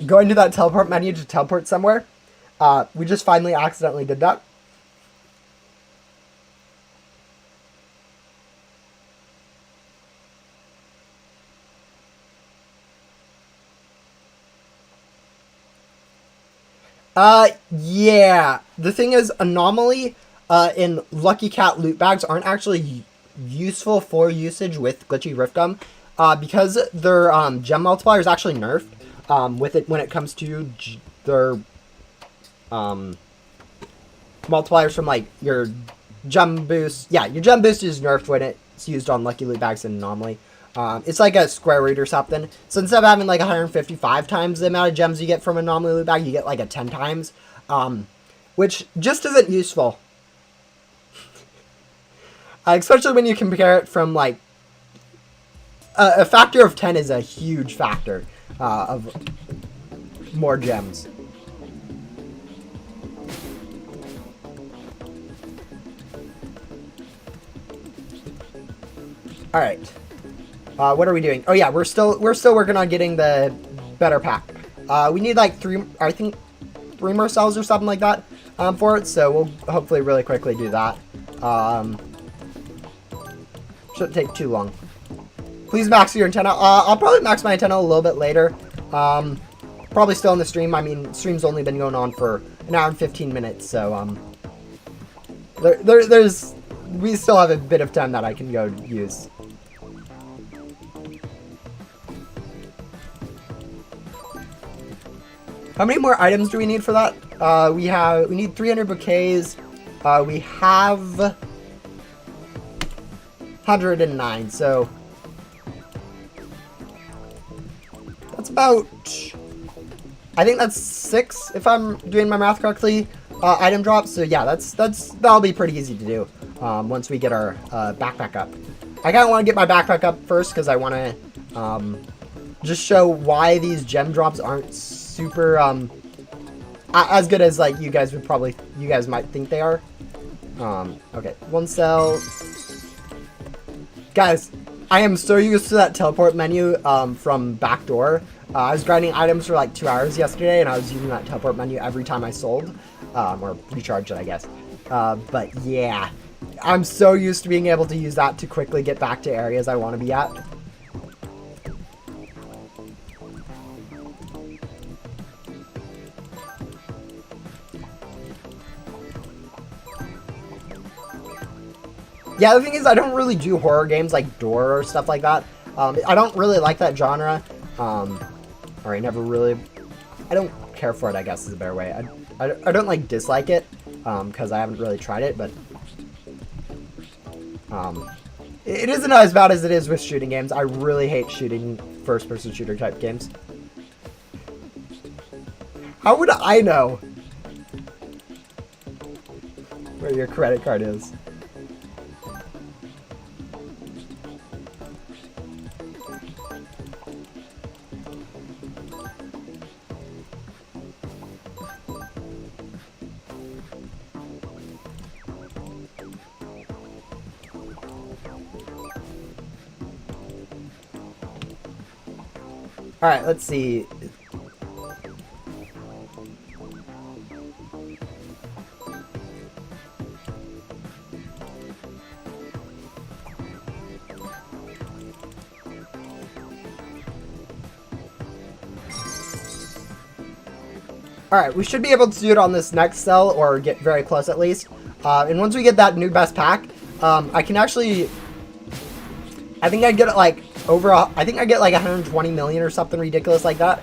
A: Going to that teleport menu to teleport somewhere. We just finally accidentally did that. Yeah. The thing is, Anomaly and Lucky Cat loot bags aren't actually useful for usage with Glitchy Rift Gum, because their gem multiplier is actually nerfed with it when it comes to their multipliers from, like, your gem boost. Yeah, your gem boost is nerfed when it's used on Lucky Loot Bags and Anomaly. It's like a square root or something. So instead of having like 155 times the amount of gems you get from Anomaly Loot Bag, you get like a 10 times, which just isn't useful. Especially when you compare it from, like, a factor of 10 is a huge factor of more gems. All right. What are we doing? Oh yeah, we're still working on getting the better pack. We need like 3 more cells or something like that for it. So we'll hopefully really quickly do that. Shouldn't take too long. Please max your antenna. I'll probably max my antenna a little bit later. Probably still in the stream. I mean, stream's only been going on for an hour and 15 minutes, so there's we still have a bit of time that I can go use. How many more items do we need for that? We need 300 bouquets. We have 109, so that's about, I think that's 6 if I'm doing my math correctly, item drops. So yeah, that'll be pretty easy to do once we get our backpack up. I kind of want to get my backpack up first because I want to just show why these gem drops aren't super as good as like you guys might think they are. Okay, 1 cell. Guys, I am so used to that teleport menu from backdoor. I was grinding items for like 2 hours yesterday, and I was using that teleport menu every time I sold, or recharged it, I guess. But yeah, I'm so used to being able to use that to quickly get back to areas I want to be at. Yeah, the thing is, I don't really do horror games like Door or stuff like that. I don't really like that genre. Or I never really... I don't care for it, I guess is a better way. I don't, like, dislike it, because I haven't really tried it, but... it isn't as bad as it is with shooting games. I really hate shooting first-person shooter type games. How would I know where your credit card is? Alright, let's see. Alright, we should be able to do it on this next cell, or get very close at least. And once we get that new best pack, I can actually... I think I get like I think I get like 120 million or something ridiculous like that.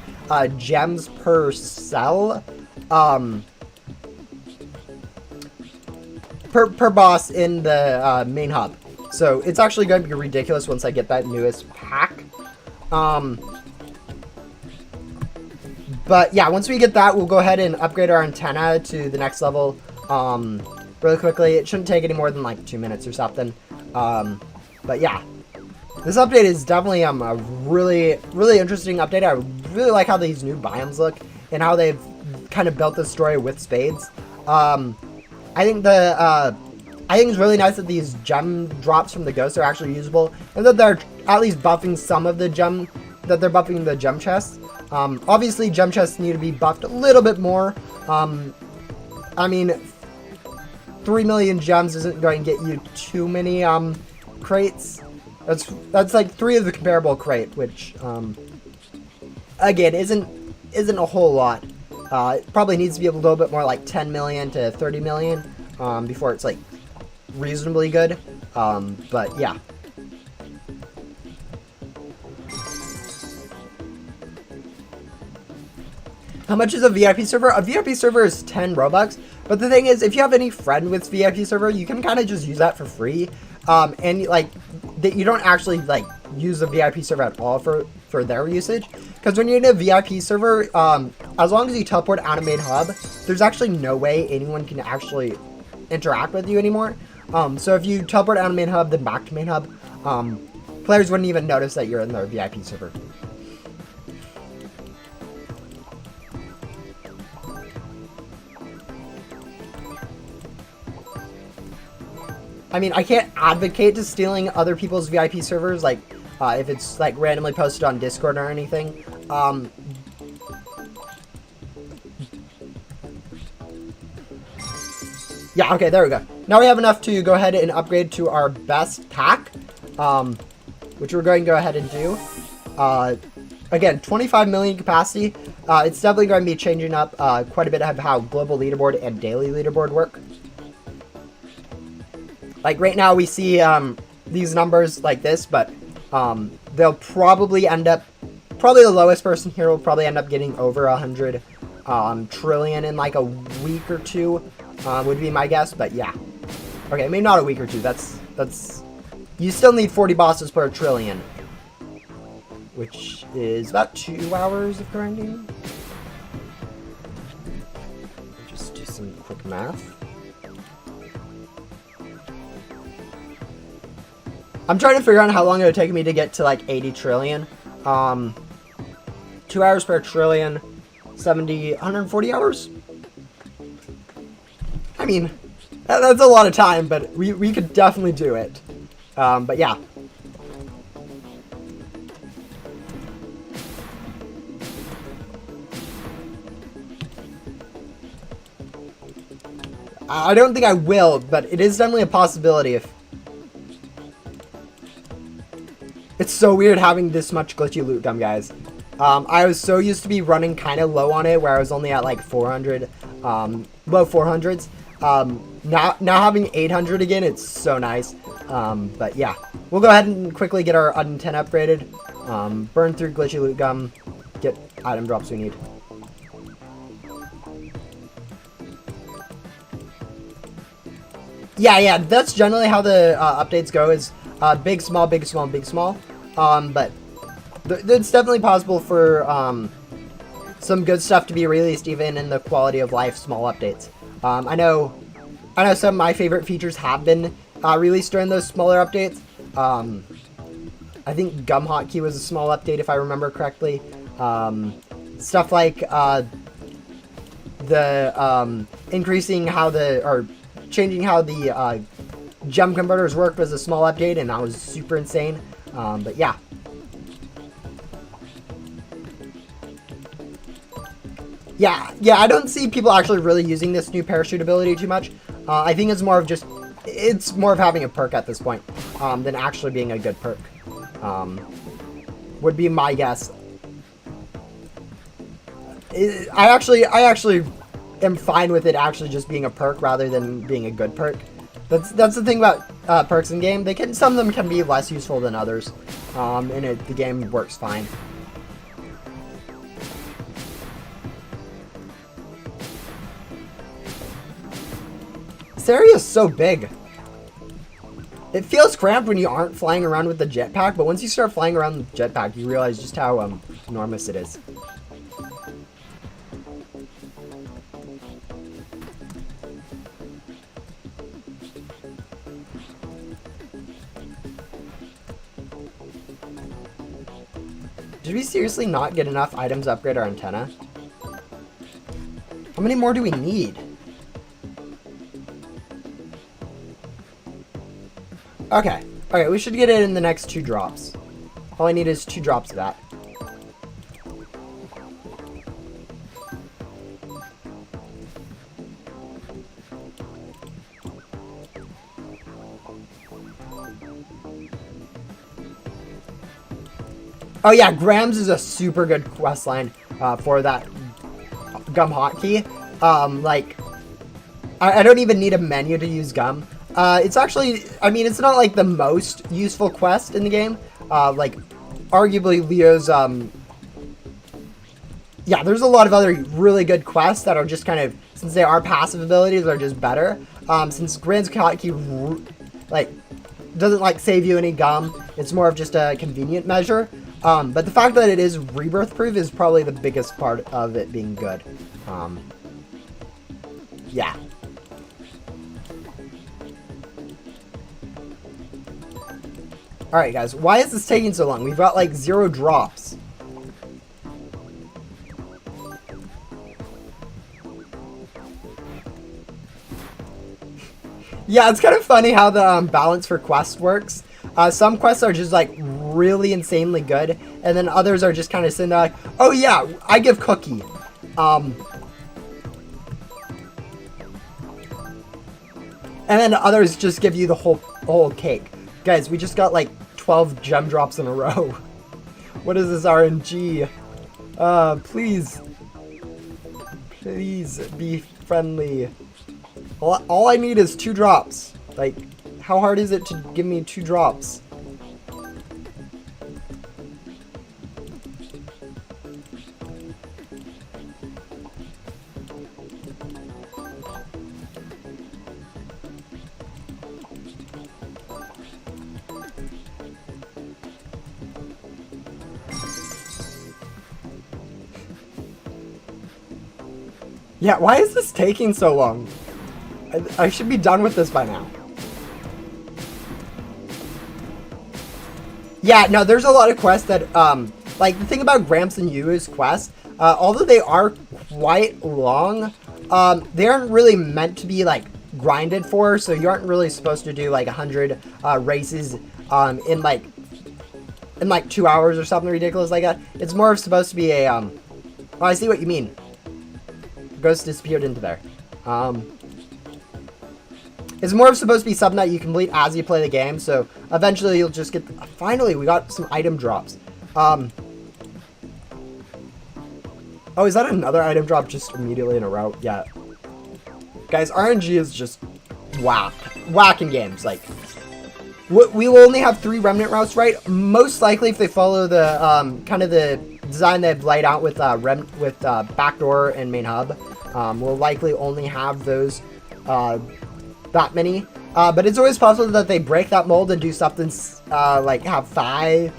A: Gems per cell. Per boss in the main hub. So it's actually going to be ridiculous once I get that newest pack. But yeah, once we get that, we'll go ahead and upgrade our antenna to the next level really quickly. It shouldn't take any more than like 2 minutes or something. But yeah. This update is definitely a really, really interesting update. I really like how these new biomes look and how they've kind of built the story with spades. I think it's really nice that these gem drops from the ghosts are actually usable, and that they're at least buffing some of the gem, that they're buffing the gem chests. Obviously, gem chests need to be buffed a little bit more. I mean, 3 million gems isn't going to get you too many crates. That's like 3 of the comparable crate, which again isn't a whole lot. It probably needs to be a little bit more, like 10 million to 30 million before it's like reasonably good. But yeah. How much is a VIP server? A VIP server is 10 Robux. But the thing is, if you have any friend with VIP server, you can kind of just use that for free. And like, you don't actually like use the VIP server at all for their usage. Because when you're in a VIP server, as long as you teleport out of main hub, there's actually no way anyone can actually interact with you anymore. So if you teleport out of main hub, then back to main hub, players wouldn't even notice that you're in their VIP server. I mean, I can't advocate to stealing other people's VIP servers, like, if it's, like, randomly posted on Discord or anything. Yeah, okay, there we go. Now we have enough to go ahead and upgrade to our best pack, which we're going to go ahead and do. Again, 25 million capacity. It's definitely going to be changing up quite a bit of how global leaderboard and daily leaderboard work. Like right now we see these numbers like this, but they'll probably end up, the lowest person here will probably end up getting over 100 trillion in like a week or two, would be my guess. But yeah, okay, maybe not a week or two. That's you still need 40 bosses per trillion, which is about 2 hours of grinding. Just do some quick math. I'm trying to figure out how long it would take me to get to like 80 trillion. 2 hours per trillion, 140 hours? I mean, that's a lot of time, but we could definitely do it. But yeah. I don't think I will, but it is definitely a possibility if... It's so weird having this much glitchy loot gum, guys. I was so used to be running kind of low on it, where I was only at like 400, low 400s. Now having 800 again, it's so nice. But yeah, we'll go ahead and quickly get our antenna upgraded, burn through glitchy loot gum, get item drops we need. Yeah, that's generally how the updates go, is big, small, big, small, big, small. But it's definitely possible for some good stuff to be released even in the quality of life small updates. I know some of my favorite features have been released during those smaller updates. I think Gum Hotkey was a small update if I remember correctly. Stuff like the increasing how or changing how the gem converters worked was a small update, and that was super insane. But yeah. Yeah, I don't see people actually really using this new parachute ability too much. I think it's more of having a perk at this point, than actually being a good perk. Would be my guess. I actually am fine with it actually just being a perk rather than being a good perk. That's the thing about perks in game. Some of them can be less useful than others, and the game works fine. This area is so big. It feels cramped when you aren't flying around with the jetpack, but once you start flying around with the jetpack, you realize just how enormous it is. Did we seriously not get enough items to upgrade our antenna? How many more do we need? Okay, we should get it in the next 2 drops. All I need is 2 drops of that. Oh yeah, Grams is a super good quest line for that Gum Hotkey. Like, I don't even need a menu to use Gum. It's actually, I mean, it's not like the most useful quest in the game. Like, arguably Leo's, yeah, there's a lot of other really good quests that are just kind of, since they are passive abilities, are just better. Since Grams Hotkey, like, doesn't, like, save you any gum, it's more of just a convenient measure. But the fact that it is rebirth proof is probably the biggest part of it being good. Yeah. Alright guys, why is this taking so long? We've got like 0 drops. Yeah, it's kind of funny how the balance for quests works. Some quests are just like really insanely good, and then others are just kind of sitting there like, oh yeah, I give cookie. And then others just give you the whole cake. Guys, we just got like 12 gem drops in a row. What is this RNG? Please be friendly. All I need is 2 drops. Like, How hard is it to give me 2 drops? Yeah, why is this taking so long? I should be done with this by now. Yeah, no, there's a lot of quests that, like, the thing about Gramps and Yu's quests, although they are quite long, they aren't really meant to be, like, grinded for, so you aren't really supposed to do, like, 100 races in, like, 2 hours or something ridiculous like that. It's more supposed to be a, oh, I see what you mean. Ghost disappeared into there. It's more supposed to be something that you complete as you play the game, so eventually you'll just get... Finally, we got some item drops. Oh, is that another item drop just immediately in a row? Yeah. Guys, RNG is just whacking games. Like, we will only have 3 remnant routes, right? Most likely, if they follow the kind of the design they've laid out with backdoor and main hub, we'll likely only have those that many. But it's always possible that they break that mold and do something like have 5.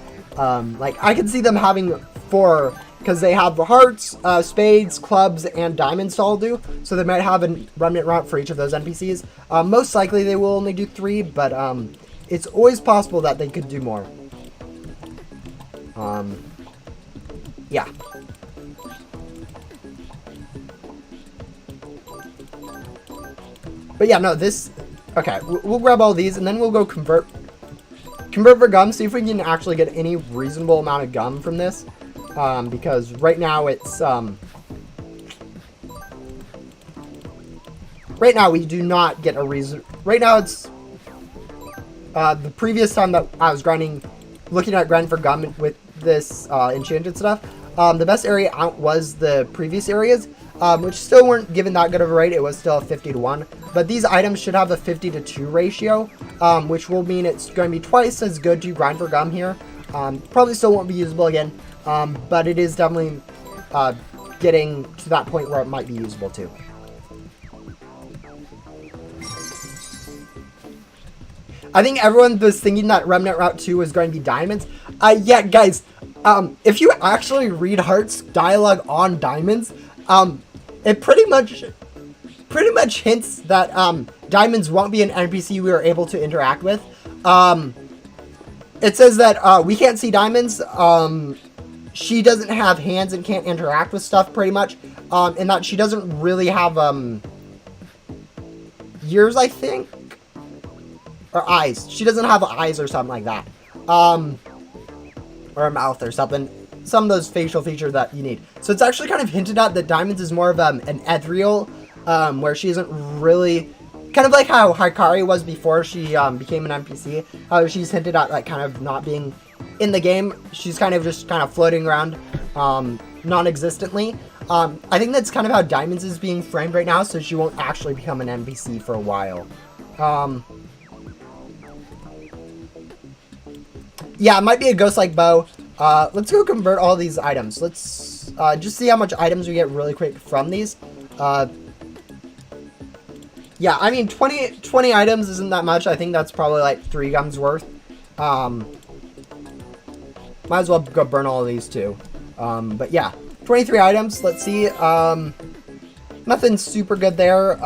A: Like, I can see them having 4 because they have the hearts, spades, clubs, and diamonds to all do. So they might have a remnant route for each of those NPCs. Most likely they will only do 3, but it's always possible that they could do more. Yeah. But yeah, no, this... Okay, we'll grab all these, and then we'll go convert for gum, see if we can actually get any reasonable amount of gum from this. Because right now it's... Right now we do not get a reason... Right now it's... the previous time that I was looking at grinding for gum with this enchanted stuff, the best area out was the previous areas, which still weren't given that good of a rate. It was still a 50-to-1, but these items should have a 50-to-2 ratio, which will mean it's going to be twice as good to grind for gum here. Probably still won't be usable again, but it is definitely getting to that point where it might be usable too. I think everyone was thinking that Remnant Route 2 was going to be diamonds. Yeah, guys, if you actually read Heart's dialogue on diamonds, it pretty much hints that diamonds won't be an NPC we are able to interact with. It says that we can't see diamonds. She doesn't have hands and can't interact with stuff pretty much, and that she doesn't really have ears, I think. Or eyes. She doesn't have eyes or something like that. Or a mouth or something. Some of those facial features that you need. So it's actually kind of hinted at that Diamonds is more of an ethereal, where she isn't really... Kind of like how Hikari was before she became an NPC. How she's hinted at like kind of not being in the game. She's kind of just kind of floating around non-existently. I think that's kind of how Diamonds is being framed right now, so she won't actually become an NPC for a while. Yeah, it might be a ghost-like bow. Let's go convert all these items. Let's just see how much items we get really quick from these. Yeah, I mean, 20 items isn't that much. I think that's probably like 3 gums worth. Might as well go burn all of these too. But yeah, 23 items. Let's see. Nothing super good there.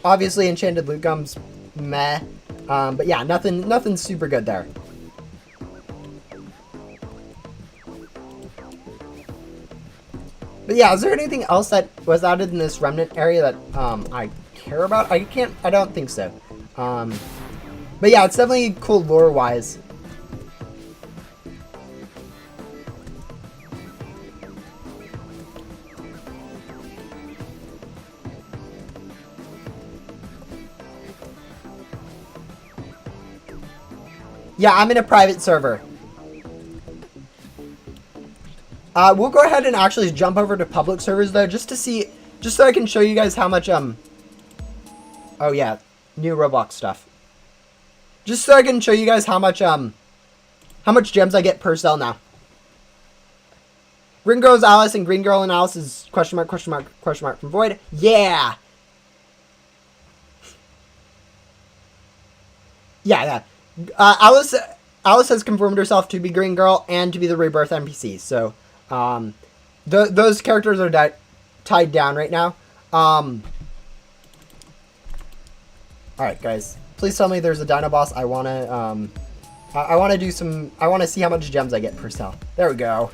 A: Obviously, enchanted loot gums, meh. But yeah, nothing super good there. But yeah, is there anything else that was added in this remnant area that I care about? I don't think so. But yeah, it's definitely cool lore-wise. Yeah, I'm in a private server. We'll go ahead and actually jump over to public servers though, just so I can show you guys how much, oh yeah, new Roblox stuff. Just so I can show you guys how much gems I get per cell now. Green Girl is Alice, and Green Girl and Alice is question mark, question mark, question mark from Void. Yeah! Yeah. Alice has confirmed herself to be Green Girl and to be the Rebirth NPC. So, those characters are tied down right now. Alright, guys. Please tell me there's a Dino Boss. I wanna see how much gems I get per cell. There we go.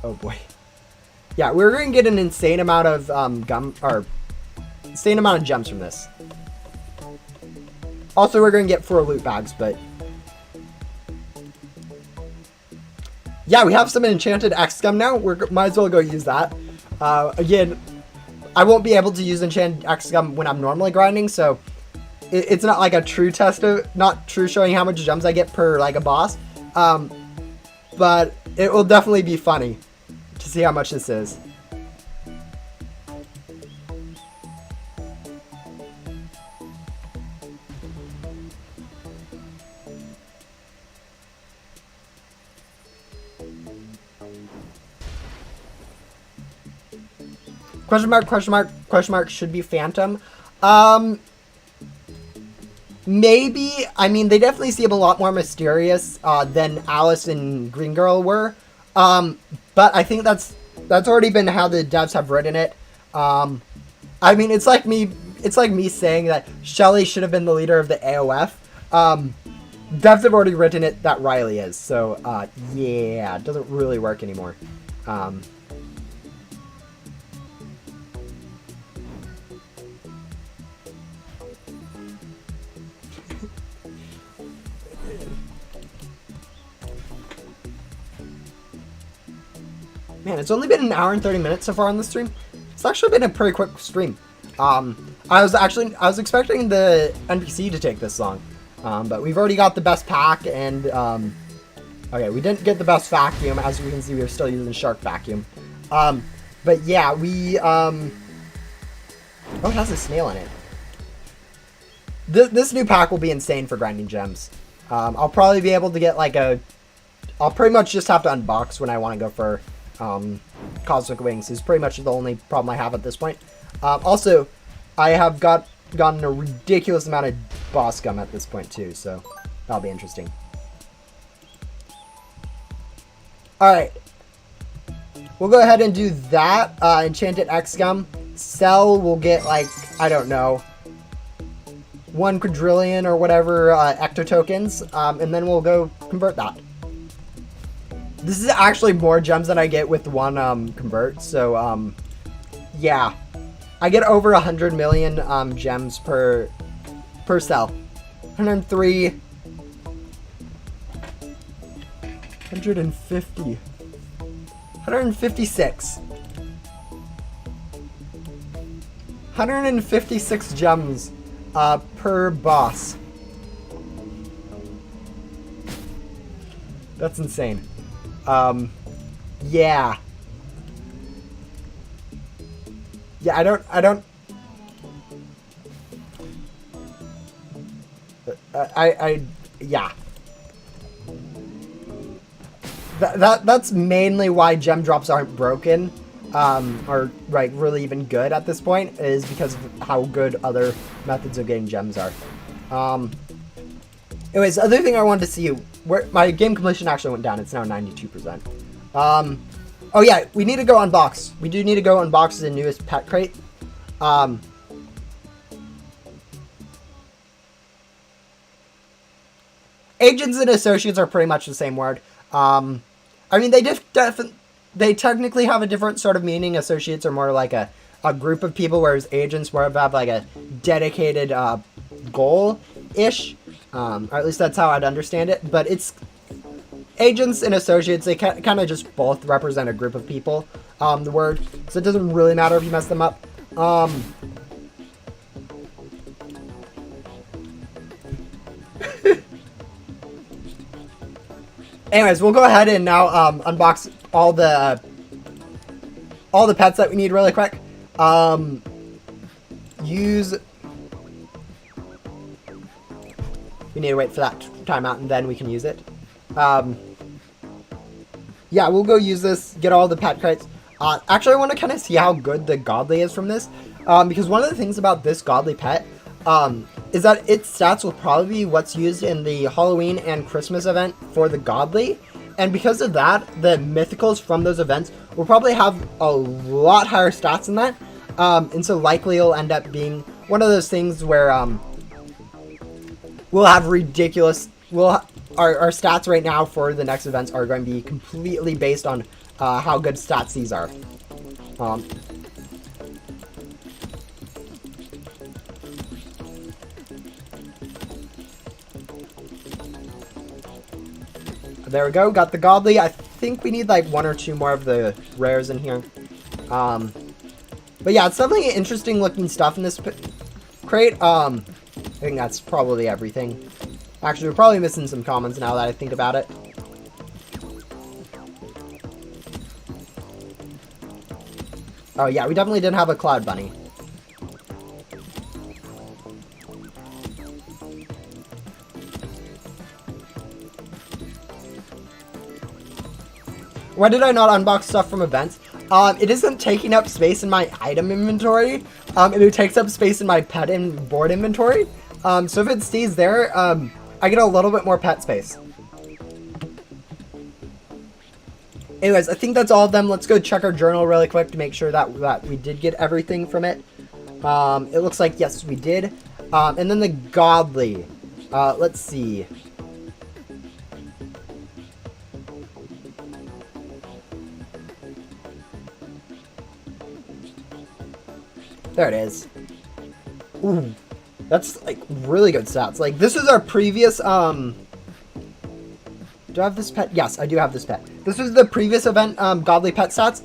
A: Oh boy. Yeah, we're gonna get an insane amount of insane amount of gems from this. Also, we're gonna get 4 loot bags, but yeah, we have some enchanted X gum now. We might as well go use that. Again, I won't be able to use enchanted X gum when I'm normally grinding, so it's not like a true test of, not true showing how much gems I get per like a boss. But it will definitely be funny to see how much this is. Question mark, question mark, question mark should be Phantom. Maybe. I mean, they definitely seem a lot more mysterious than Alice and Green Girl were. But I think that's already been how the devs have written it. I mean, it's like me saying that Shelly should have been the leader of the AOF. Devs have already written it that Riley is. So, yeah, it doesn't really work anymore. Man, it's only been an hour and 30 minutes so far on the stream. It's actually been a pretty quick stream. I was expecting the NPC to take this long, but we've already got the best pack, and okay, we didn't get the best vacuum. As you can see, we're still using Shark Vacuum. But yeah, oh, it has a snail in it. This new pack will be insane for grinding gems. I'll probably be able to get like I'll pretty much just have to unbox when I want to go for Cosmic Wings. Is pretty much the only problem I have at this point. Also, I have gotten a ridiculous amount of boss gum at this point too, so that'll be interesting. Alright. We'll go ahead and do that. Enchanted X gum. Cell will get like, I don't know, 1 quadrillion or whatever ecto tokens, and then we'll go convert that. This is actually more gems than I get with 1 convert, so yeah, I get over 100 million gems per cell. 103, 150, 156, 156 gems per boss. That's insane. Yeah. Yeah, I don't yeah. That's mainly why gem drops aren't broken, or right, really even good at this point, is because of how good other methods of getting gems are. Anyways, the other thing I wanted to see, where my game completion actually went down. It's now 92%. Oh yeah, we need to go unbox. We do need to go unbox the newest pet crate. Agents and associates are pretty much the same word. I mean, they technically have a different sort of meaning. Associates are more like a group of people, whereas agents more have like a dedicated goal-ish. Or at least that's how I'd understand it. But it's agents and associates, they kind of just both represent a group of people, the word. So it doesn't really matter if you mess them up. Anyways, we'll go ahead and now unbox all the pets that we need really quick. use... We need to wait for that timeout, and then we can use it. Yeah, we'll go use this, get all the pet crates. Actually, I want to kind of see how good the Godly is from this. Because one of the things about this Godly pet is that its stats will probably be what's used in the Halloween and Christmas event for the Godly. And because of that, the mythicals from those events will probably have a lot higher stats than that. And so likely it'll end up being one of those things where we'll have ridiculous... Our stats right now for the next events are going to be completely based on how good stats these are. There we go, got the Godly. I think we need like 1 or 2 more of the rares in here. But yeah, it's definitely interesting looking stuff in this crate. I think that's probably everything. Actually, we're probably missing some commons now that I think about it. Oh yeah, we definitely didn't have a Cloud Bunny. Why did I not unbox stuff from events? It isn't taking up space in my item inventory. It takes up space in my pet and board inventory. So if it stays there, I get a little bit more pet space. Anyways, I think that's all of them. Let's go check our journal really quick to make sure that we did get everything from it. It looks like, yes, we did. And then the Godly. Let's see. There it is. Ooh. That's, like, really good stats. Like, this is our previous, Do I have this pet? Yes, I do have this pet. This was the previous event, Godly pet stats.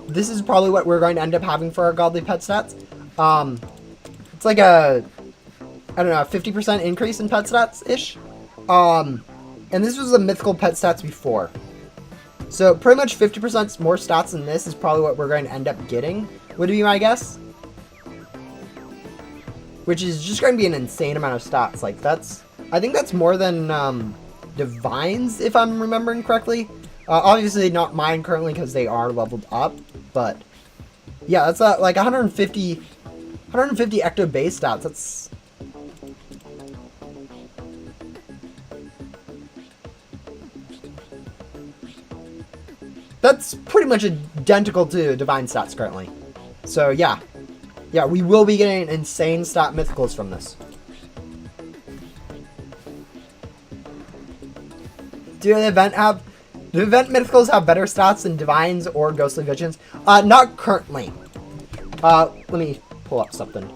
A: This is probably what we're going to end up having for our Godly pet stats. It's like a, I don't know, a 50% increase in pet stats-ish. And this was the mythical pet stats before. So, pretty much 50% more stats than this is probably what we're going to end up getting, would be my guess. Which is just going to be an insane amount of stats. Like, that's... I think that's more than, Divines, if I'm remembering correctly. Obviously not mine currently, because they are leveled up. But, yeah, that's, like, 150 Ecto base stats. That's pretty much identical to Divine stats currently. So, yeah. Yeah, we will be getting insane stat mythicals from this. Do the event mythicals have better stats than Divines or Ghostly Visions? Not currently. Let me pull up something.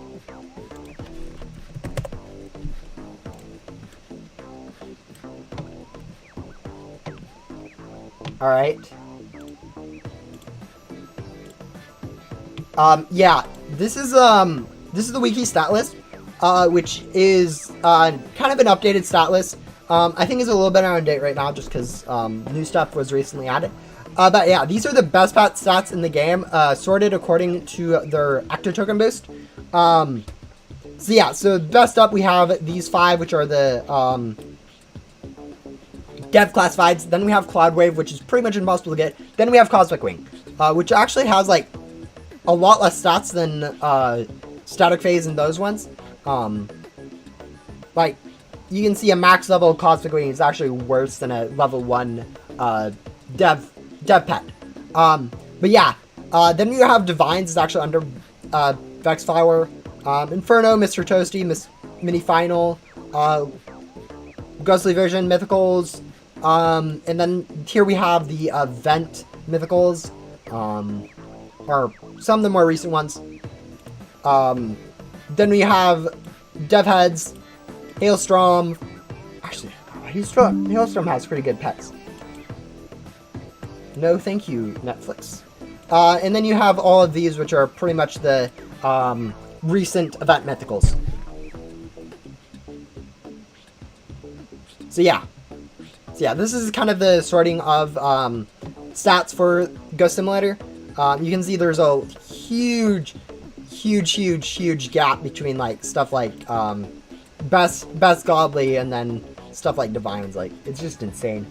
A: Alright. Yeah. This is the wiki stat list, which is kind of an updated stat list. I think it's a little bit out of date right now just because new stuff was recently added. But yeah, these are the best pet stats in the game, sorted according to their Ecto Token boost. So yeah, so best up we have these 5, which are the Dev classifieds. Then we have Cloud Wave, which is pretty much impossible to get. Then we have Cosmic Wing, which actually has like a lot less stats than Static Phase and those ones. Like, you can see a max level Cosmic Wing is actually worse than a level 1 dev pet. But yeah, then you have Divines is actually under Vexflower, Inferno, Mr. Toasty, Mini Final, Ghostly Vision, Mythicals, and then here we have the Event Mythicals, or some of the more recent ones. Then we have Dev Heads, Hailstorm. Actually, Hailstorm has pretty good pets. No, thank you, Netflix. And then you have all of these, which are pretty much the recent event mythicals. So yeah, this is kind of the sorting of stats for Ghost Simulator. You can see there's a huge huge gap between like stuff like best godly and then stuff like divines. Like, it's just insane.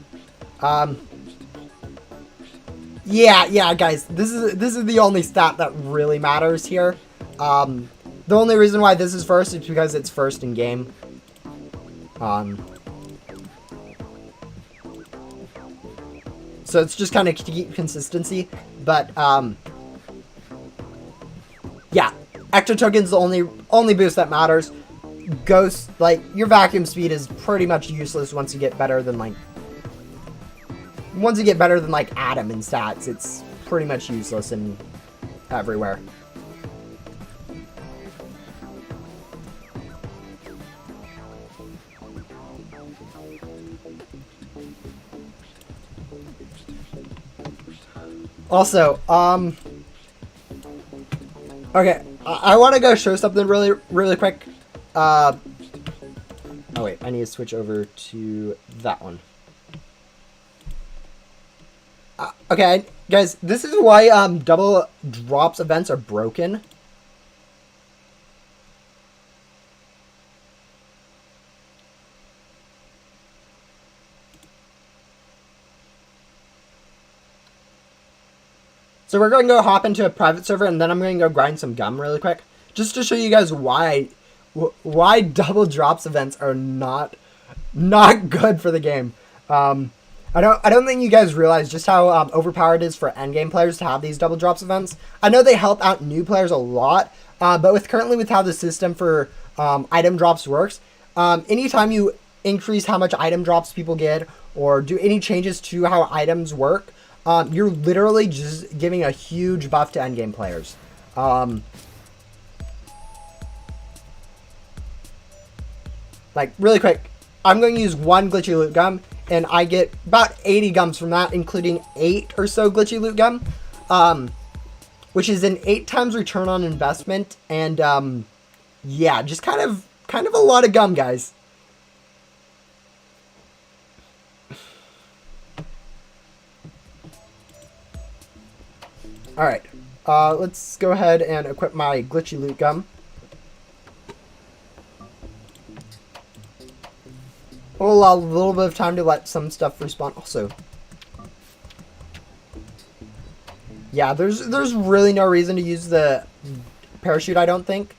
A: Yeah, guys, this is the only stat that really matters here. The only reason why this is first is because it's first in game. So it's just kind of to keep consistency, but yeah, extra tokens the only boost that matters. Ghost, like, your vacuum speed is pretty much useless once you get better than like Adam in stats. It's pretty much useless in everywhere. Also, okay, I want to go show something really quick. Oh wait, I need to switch over to that one. Okay, guys, this is why double drops events are broken. So we're going to go hop into a private server, and then I'm going to go grind some gum really quick, just to show you guys why double drops events are not good for the game. I don't think you guys realize just how overpowered it is for endgame players to have these double drops events. I know they help out new players a lot, but currently with how the system for item drops works, anytime you increase how much item drops people get or do any changes to how items work, you're literally just giving a huge buff to endgame players. Like, really quick, I'm going to use one glitchy loot gum, and I get about 80 gums from that, including 8 or so glitchy loot gum, which is an 8 times return on investment, and yeah, just kind of a lot of gum, guys. Alright, let's go ahead and equip my glitchy loot gum. We'll allow a little bit of time to let some stuff respawn also. Yeah, there's really no reason to use the parachute, I don't think.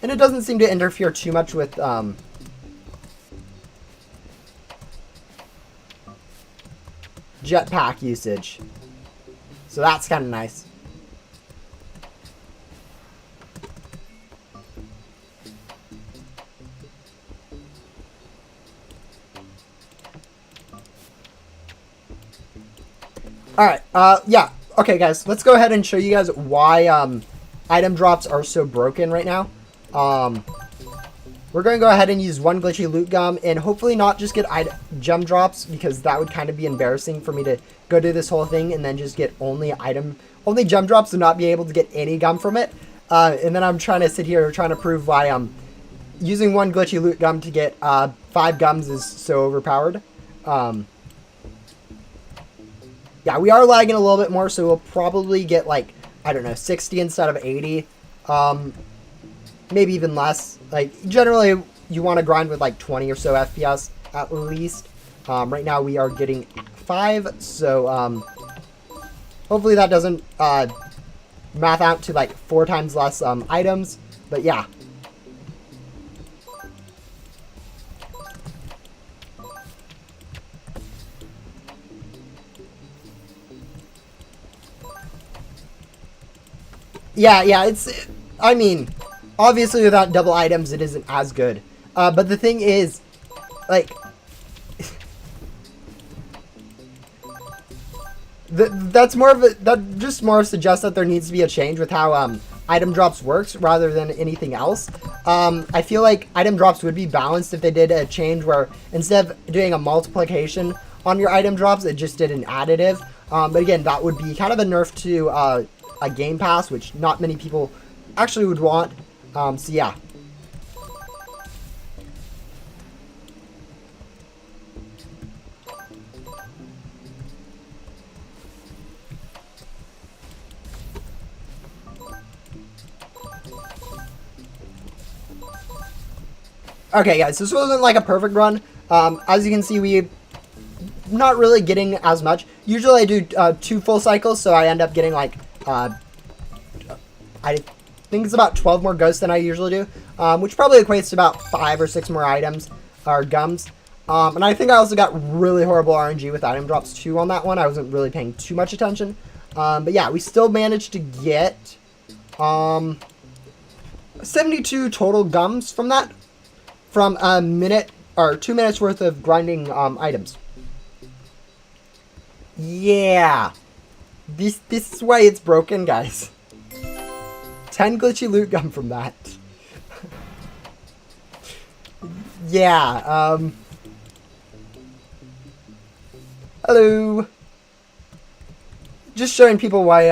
A: And it doesn't seem to interfere too much with jetpack usage. So that's kind of nice. Alright, yeah. Okay, guys, let's go ahead and show you guys why item drops are so broken right now. We're going to go ahead and use one glitchy loot gum and hopefully not just get gem drops, because that would kind of be embarrassing for me to go do this whole thing and then just get only gem drops and not be able to get any gum from it. And then I'm trying to sit here trying to prove why using one glitchy loot gum to get 5 gums is so overpowered. Yeah, we are lagging a little bit more, so we'll probably get, like, I don't know, 60 instead of 80. Maybe even less. Like, generally, you want to grind with, like, 20 or so FPS at least. Right now, we are getting 5, so hopefully that doesn't math out to, like, 4 times less items. But, yeah. Yeah, I mean, obviously without double items, it isn't as good. But the thing is, like, that just more suggests that there needs to be a change with how item drops works rather than anything else. I feel like item drops would be balanced if they did a change where instead of doing a multiplication on your item drops, it just did an additive. But again, that would be kind of a nerf to a game pass, which not many people actually would want. So yeah. Okay, guys, this wasn't like a perfect run. As you can see, we not really getting as much. Usually I do 2 full cycles, so I end up getting like I think it's about 12 more ghosts than I usually do, which probably equates to about 5 or 6 more items or gums. And I think I also got really horrible RNG with item drops too on that one. I wasn't really paying too much attention. But yeah, we still managed to get 72 total gums from that, from a minute or 2 minutes worth of grinding items. Yeah, this is why it's broken, guys. 10 glitchy loot gum from that. Yeah, hello. Just showing people why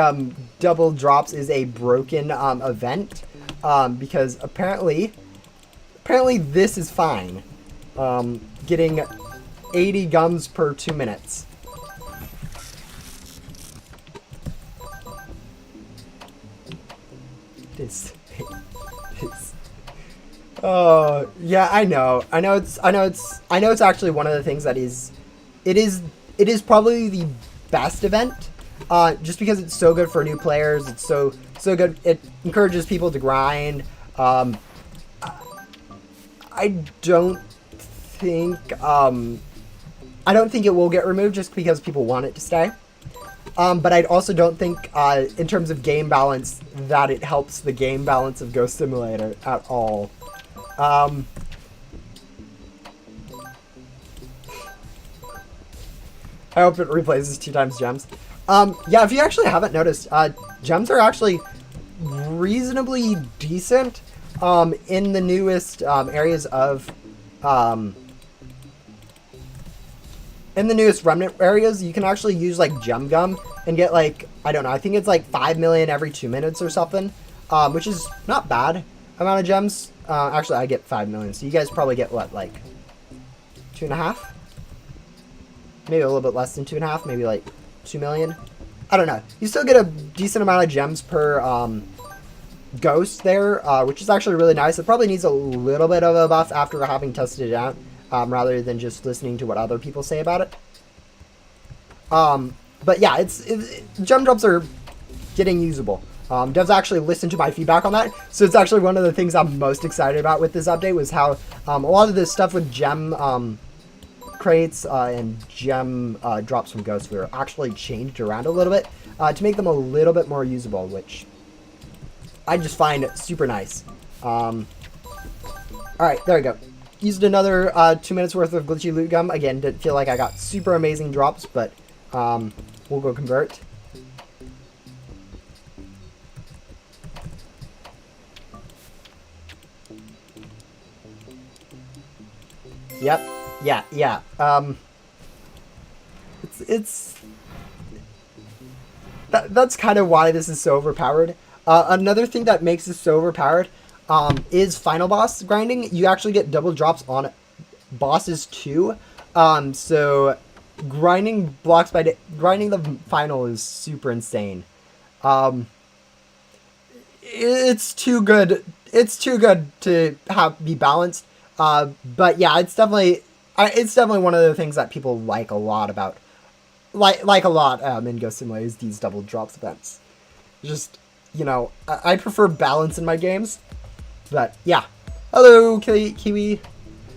A: double drops is a broken event, because apparently this is fine. Getting 80 gums per 2 minutes. This. Oh yeah, I know it's actually one of the things that it is probably the best event, just because it's so good for new players. It's so good. It encourages people to grind. I don't think it will get removed just because people want it to stay. But I also don't think, in terms of game balance, that it helps the game balance of Ghost Simulator at all. I hope it replaces 2 times gems. Yeah, if you actually haven't noticed, gems are actually reasonably decent in the newest areas of... in the newest remnant areas, you can actually use like gem gum and get like, I don't know, I think it's like 5 million every 2 minutes or something, which is not bad amount of gems. Actually, I get 5 million, so you guys probably get what, like 2.5? Maybe a little bit less than 2.5, maybe like 2 million. I don't know. You still get a decent amount of gems per ghost there, which is actually really nice. It probably needs a little bit of a buff after having tested it out. Rather than just listening to what other people say about it. But yeah, gem drops are getting usable. Devs actually listened to my feedback on that, so it's actually one of the things I'm most excited about with this update, was how a lot of this stuff with gem crates and gem drops from ghosts were actually changed around a little bit to make them a little bit more usable, which I just find super nice. Alright, there we go. Used another 2 minutes worth of glitchy loot gum. Again, didn't feel like I got super amazing drops, but we'll go convert. Yep. Yeah. That's kind of why this is so overpowered. Another thing that makes this so overpowered is final boss grinding. You actually get double drops on bosses too. So grinding blocks by day, grinding the final is super insane. It's too good. It's too good to be balanced. But yeah, it's definitely one of the things that people like a lot about, like a lot in Ghost Simulator, is these double drops events. Just, you know, I prefer balance in my games. But yeah, hello Kiwi.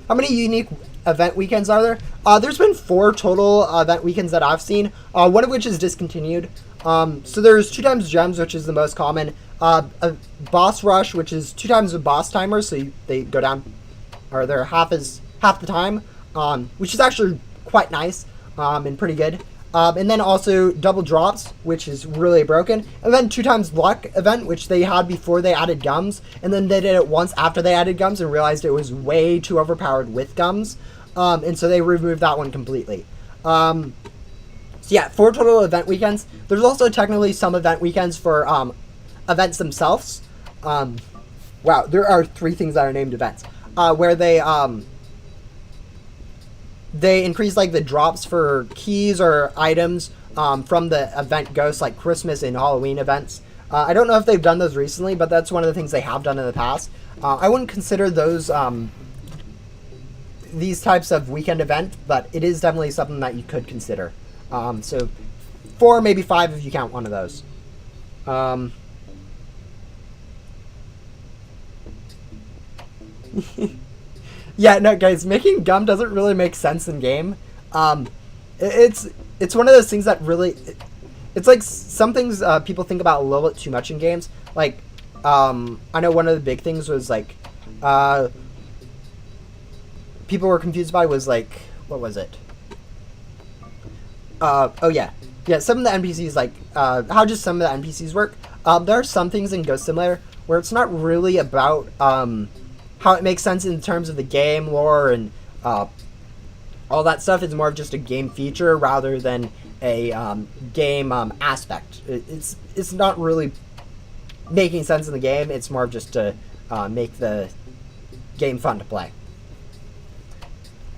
A: How many unique event weekends are there? There's been 4 total event weekends that I've seen. One of which is discontinued. So there's 2 times gems, which is the most common. A boss rush, which is 2 times the boss timer, so they go down, or they're half the time, which is actually quite nice and pretty good. And then also double drops, which is really broken. And then 2 times luck event, which they had before they added gums. And then they did it once after they added gums and realized it was way too overpowered with gums. And so they removed that one completely. So yeah, 4 total event weekends. There's also technically some event weekends for events themselves. Wow, there are 3 things that are named events. Where they increase like the drops for keys or items from the event ghosts, like Christmas and Halloween events. I don't know if they've done those recently, but that's one of the things they have done in the past. I wouldn't consider those these types of weekend event, but it is definitely something that you could consider. So 4, maybe 5 if you count one of those. Yeah, no, guys, making gum doesn't really make sense in game. It's one of those things that really, it's like some things people think about a little bit too much in games. Like, I know one of the big things was like, people were confused by was like, what was it? Oh yeah, some of the NPCs, like, how just some of the NPCs work. There are some things in Ghost Simulator where it's not really about, how it makes sense in terms of the game lore and all that stuff. Is more of just a game feature rather than a game aspect. It's not really making sense in the game. It's more of just to make the game fun to play.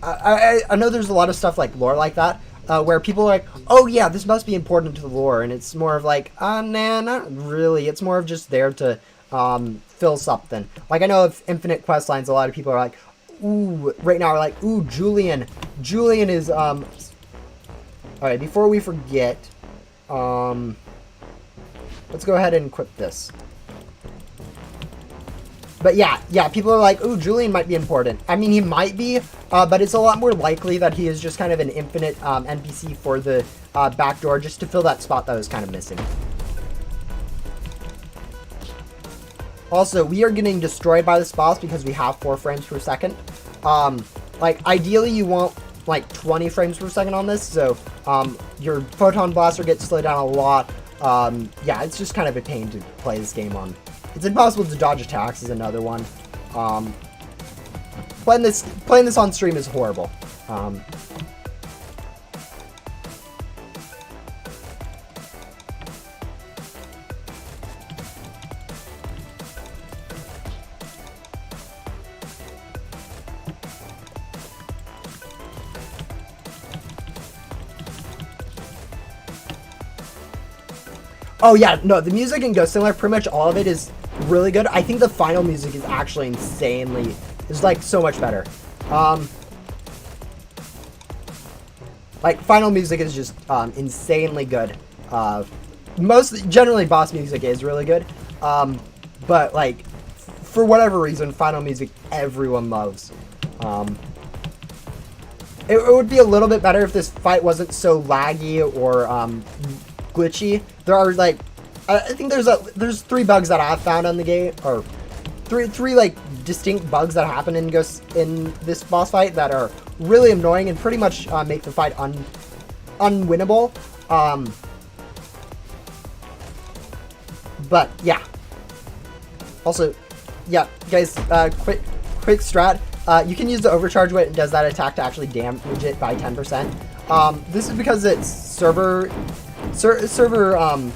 A: I know there's a lot of stuff like lore like that where people are like, oh yeah, this must be important to the lore, and it's more of like, nah, not really. It's more of just there to fill something. Like, I know of Infinite Questlines, a lot of people are like, ooh, right now are like, ooh, Julian is, alright, before we forget, let's go ahead and equip this. But yeah, people are like, ooh, Julian might be important. I mean, he might be, but it's a lot more likely that he is just kind of an infinite NPC for the back door, just to fill that spot that was kind of missing. Also, we are getting destroyed by this boss because we have 4 frames per second. Like, ideally you want like 20 frames per second on this, so your photon blaster gets slowed down a lot. Yeah, it's just kind of a pain to play this game on. It's impossible to dodge attacks is another one. Playing this on stream is horrible. Oh yeah, no, the music in Ghost Simulator, pretty much all of it is really good. I think the final music is actually insanely, is like so much better. Like, final music is just insanely good. Generally boss music is really good. But like, for whatever reason, final music everyone loves. It would be a little bit better if this fight wasn't so laggy or glitchy. There are like, I think there's 3 bugs that I've found on the game, or three like distinct bugs that happen in this boss fight that are really annoying and pretty much make the fight unwinnable. But yeah. Also, yeah, guys, quick strat. You can use the overcharge when it does that attack to actually damage it by 10%. This is because its server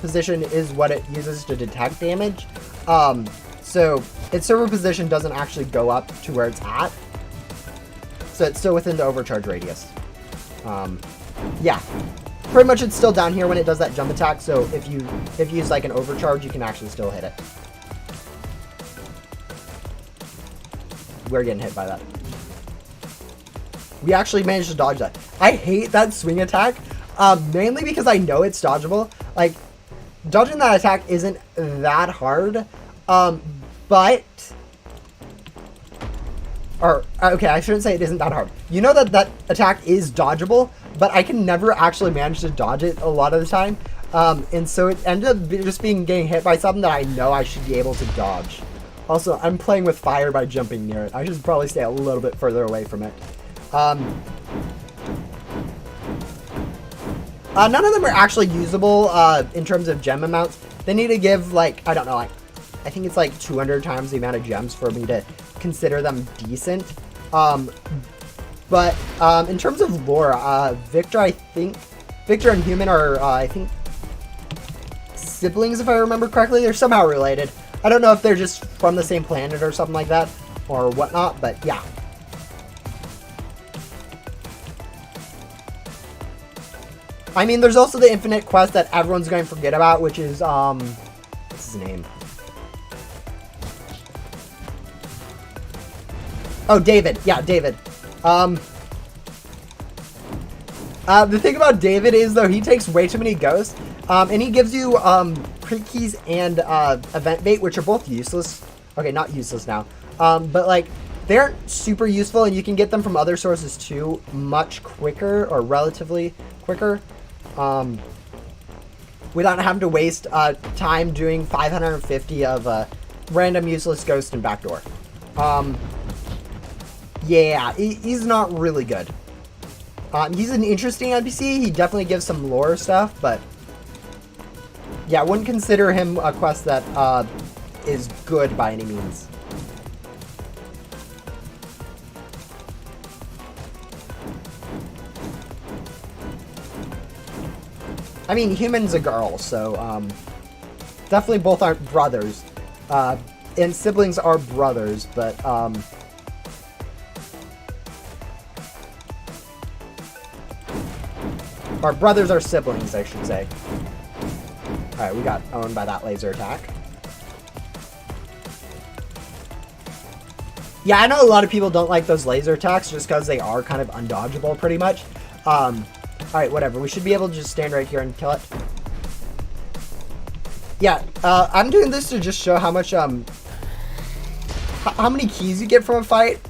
A: position is what it uses to detect damage. So its server position doesn't actually go up to where it's at. So it's still within the overcharge radius. Yeah, pretty much it's still down here when it does that jump attack. So if you use like an overcharge, you can actually still hit it. We're getting hit by that. We actually managed to dodge that. I hate that swing attack, mainly because I know it's dodgeable. Like, dodging that attack isn't that hard, okay, I shouldn't say it isn't that hard. You know that attack is dodgeable, but I can never actually manage to dodge it a lot of the time. And so it ended up just getting hit by something that I know I should be able to dodge. Also, I'm playing with fire by jumping near it. I should probably stay a little bit further away from it. None of them are actually usable in terms of gem amounts. They need to give, like, I don't know, like, I think it's like 200 times the amount of gems for me to consider them decent. But in terms of lore, Victor and Human are, I think, siblings, if I remember correctly. They're somehow related. I don't know if they're just from the same planet or something like that, or whatnot, but yeah. I mean, there's also the infinite quest that everyone's going to forget about, which is, what's his name? Oh, David. Yeah, David. The thing about David is, though, he takes way too many ghosts, and he gives you print keys and event bait, which are both useless. Okay, not useless now, but like they aren't super useful, and you can get them from other sources too, much quicker or relatively quicker, without having to waste time doing 550 of random useless ghost and backdoor. Yeah, he's not really good. He's an interesting NPC. He definitely gives some lore stuff, but yeah, I wouldn't consider him a quest that is good by any means. I mean, human's a girl, so definitely both aren't brothers. And siblings are brothers, but our brothers are siblings, I should say. Alright, we got owned by that laser attack. Yeah, I know a lot of people don't like those laser attacks just because they are kind of undodgeable pretty much. Alright, whatever. We should be able to just stand right here and kill it. Yeah, I'm doing this to just show how much, how many keys you get from a fight.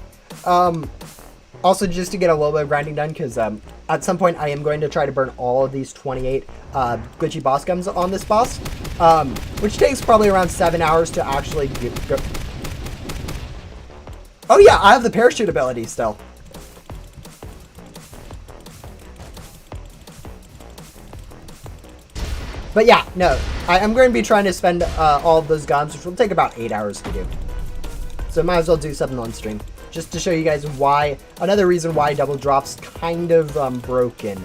A: Also just to get a little bit of grinding done, because at some point I am going to try to burn all of these 28 glitchy boss gums on this boss, which takes probably around 7 hours to actually go. Oh yeah, I have the parachute ability still. But yeah, no, I'm going to be trying to spend all of those gums, which will take about 8 hours to do. So might as well do something on stream, just to show you guys why, another reason why double drop's kind of broken.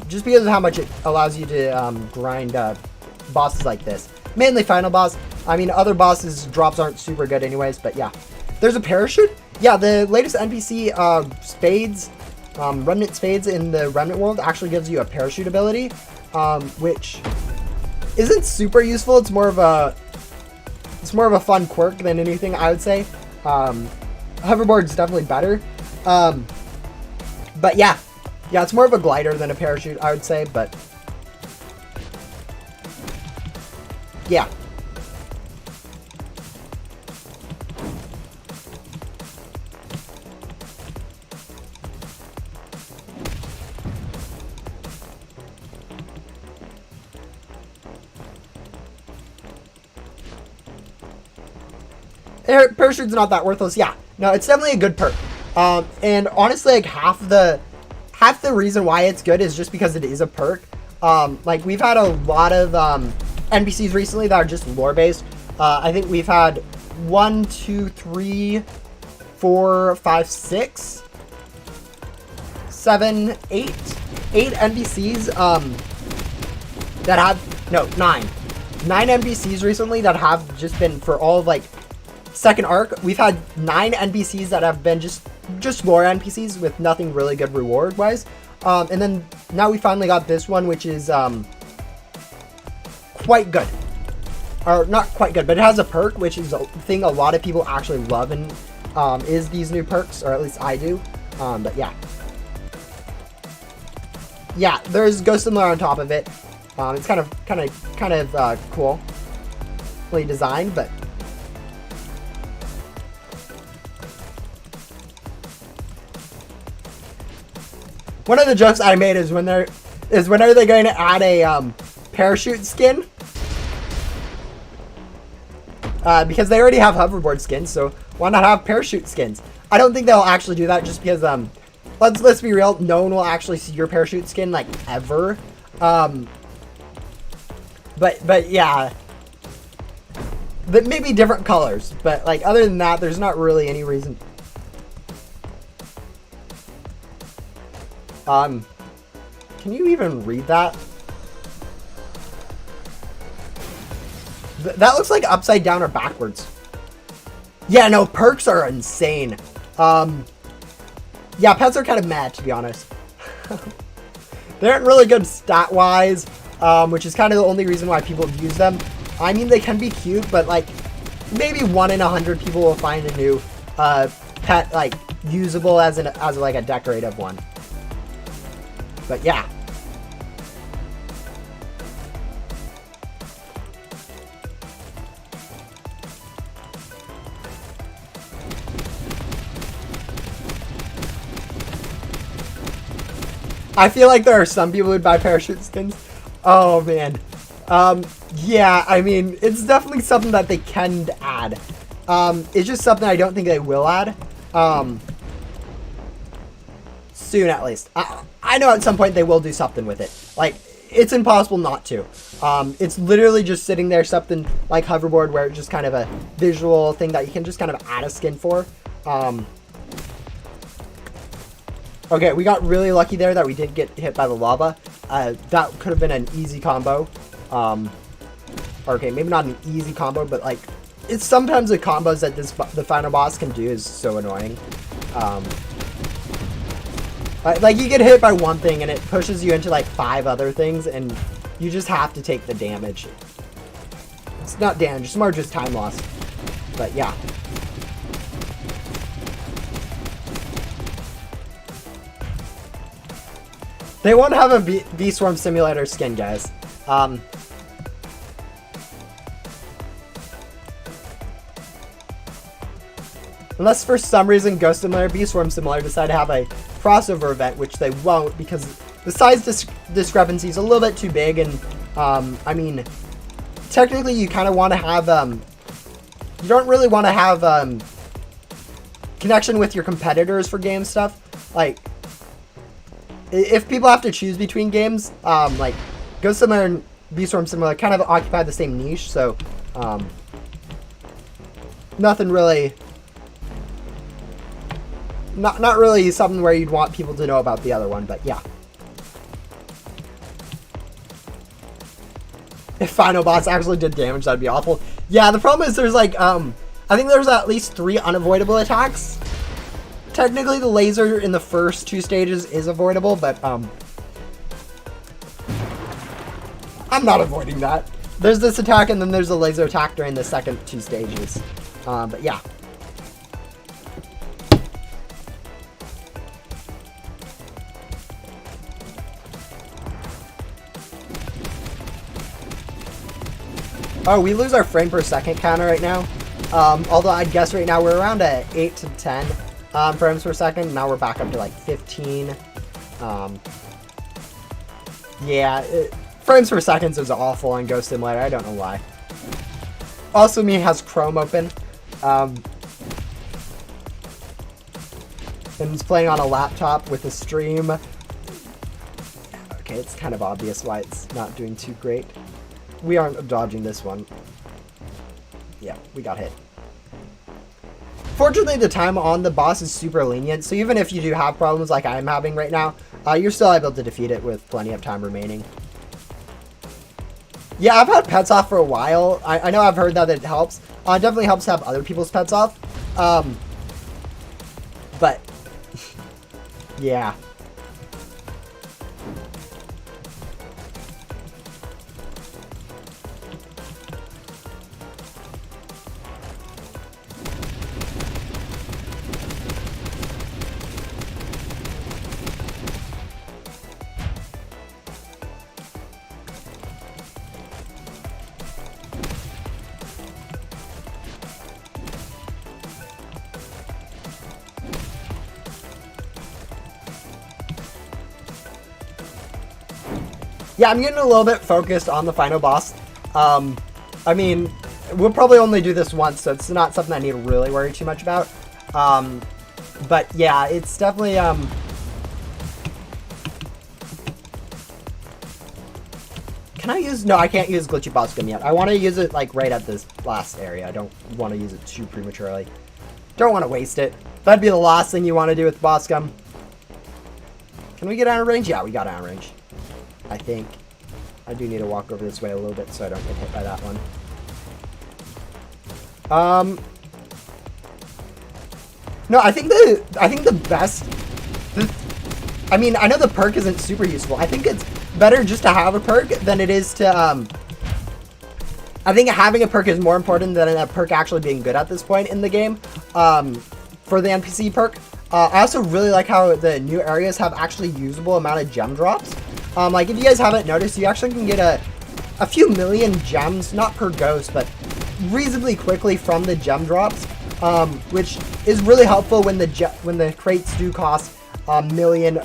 A: Just because of how much it allows you to grind bosses like this. Mainly final boss. I mean, other bosses' drops aren't super good anyways, but yeah. There's a parachute? Yeah, the latest NPC, Spades, Remnant Spades in the Remnant world actually gives you a parachute ability, which isn't super useful. It's more of a fun quirk than anything, I would say. Hoverboard's definitely better. But yeah, it's more of a glider than a parachute, I would say, but yeah. Parachute's not that worthless. Yeah, no, it's definitely a good perk. And honestly, like half the reason why it's good is just because it is a perk. Like we've had a lot of NPCs recently that are just lore based. I think we've had 1, 2, 3, 4, 5, 6, 7, 8 NPCs that have, no, 9 NPCs recently that have just been for all of like second arc. We've had 9 NPCs that have been just lore NPCs with nothing really good reward wise, and then now we finally got this one, which is quite good, or not quite good, but it has a perk, which is a thing a lot of people actually love, and is these new perks, or at least I do. But yeah, there's Ghost Similar on top of it. It's kind of cool, really designed, but one of the jokes I made is when are they going to add a parachute skin? Because they already have hoverboard skins, so why not have parachute skins? I don't think they'll actually do that, just because let's be real, no one will actually see your parachute skin like ever. But yeah, but maybe different colors. But like other than that, there's not really any reason. Can you even read that? That looks like upside down or backwards. Yeah, no, perks are insane. Yeah, pets are kind of mad, to be honest. They aren't really good stat-wise, which is kind of the only reason why people use them. I mean, they can be cute, but like maybe 1 in 100 people will find a new pet like usable as like a decorative one. But yeah. I feel like there are some people who'd buy parachute skins. Oh man. Yeah, I mean, it's definitely something that they can add. It's just something I don't think they will add. Soon at least. I know at some point they will do something with it. Like, it's impossible not to. It's literally just sitting there, something like hoverboard, where it's just kind of a visual thing that you can just kind of add a skin for. Okay, we got really lucky there that we didn't get hit by the lava. That could have been an easy combo. Okay, maybe not an easy combo, but like, it's sometimes the combos that the final boss can do is so annoying. Like, you get hit by one thing and it pushes you into like 5 other things, and you just have to take the damage. It's not damage, it's more just time loss. But yeah. They won't have a V-Swarm Simulator skin, guys. Unless for some reason Ghost Simulator, V-Swarm Simulator decide to have a crossover event, which they won't because the size discrepancy is a little bit too big, and I mean, technically you kind of want to have you don't really want to have connection with your competitors for game stuff. Like, if people have to choose between games, like Ghost Simulator and V-Swarm Simulator kind of occupy the same niche, so nothing really. Not really something where you'd want people to know about the other one, but yeah. If final boss actually did damage, that'd be awful. Yeah, the problem is there's like, I think there's at least 3 unavoidable attacks. Technically, the laser in the first 2 stages is avoidable, but I'm not avoiding that. There's this attack, and then there's a laser attack during the second 2 stages. But yeah. Oh, we lose our frame per second counter right now. Although I'd guess right now we're around at 8 to 10 frames per second. Now we're back up to like 15. Yeah, frames per second is awful on Ghost Simulator. I don't know why. Also, me has Chrome open. And it's playing on a laptop with a stream. Okay, it's kind of obvious why it's not doing too great. We aren't dodging this one. Yeah, we got hit. Fortunately, the time on the boss is super lenient, so even if you do have problems like I'm having right now, you're still able to defeat it with plenty of time remaining. Yeah, I've had pets off for a while. I know I've heard that it helps. It definitely helps to have other people's pets off. But, yeah. Yeah, I'm getting a little bit focused on the final boss. I mean, we'll probably only do this once, so it's not something I need to really worry too much about. But yeah, it's definitely, can I use, no, I can't use Glitchy Boss Gun yet. I want to use it, like, right at this last area. I don't want to use it too prematurely. Don't want to waste it. That'd be the last thing you want to do with Boss Gun. Can we get out of range? Yeah, we got out of range. I think. I do need to walk over this way a little bit so I don't get hit by that one. No, I think the best. I mean, I know the perk isn't super useful. I think it's better just to have a perk than it is to. I think having a perk is more important than a perk actually being good at this point in the game. For the NPC perk, I also really like how the new areas have actually usable amount of gem drops. Like if you guys haven't noticed, you actually can get a few million gems, not per ghost, but reasonably quickly from the gem drops, which is really helpful when the crates do cost a million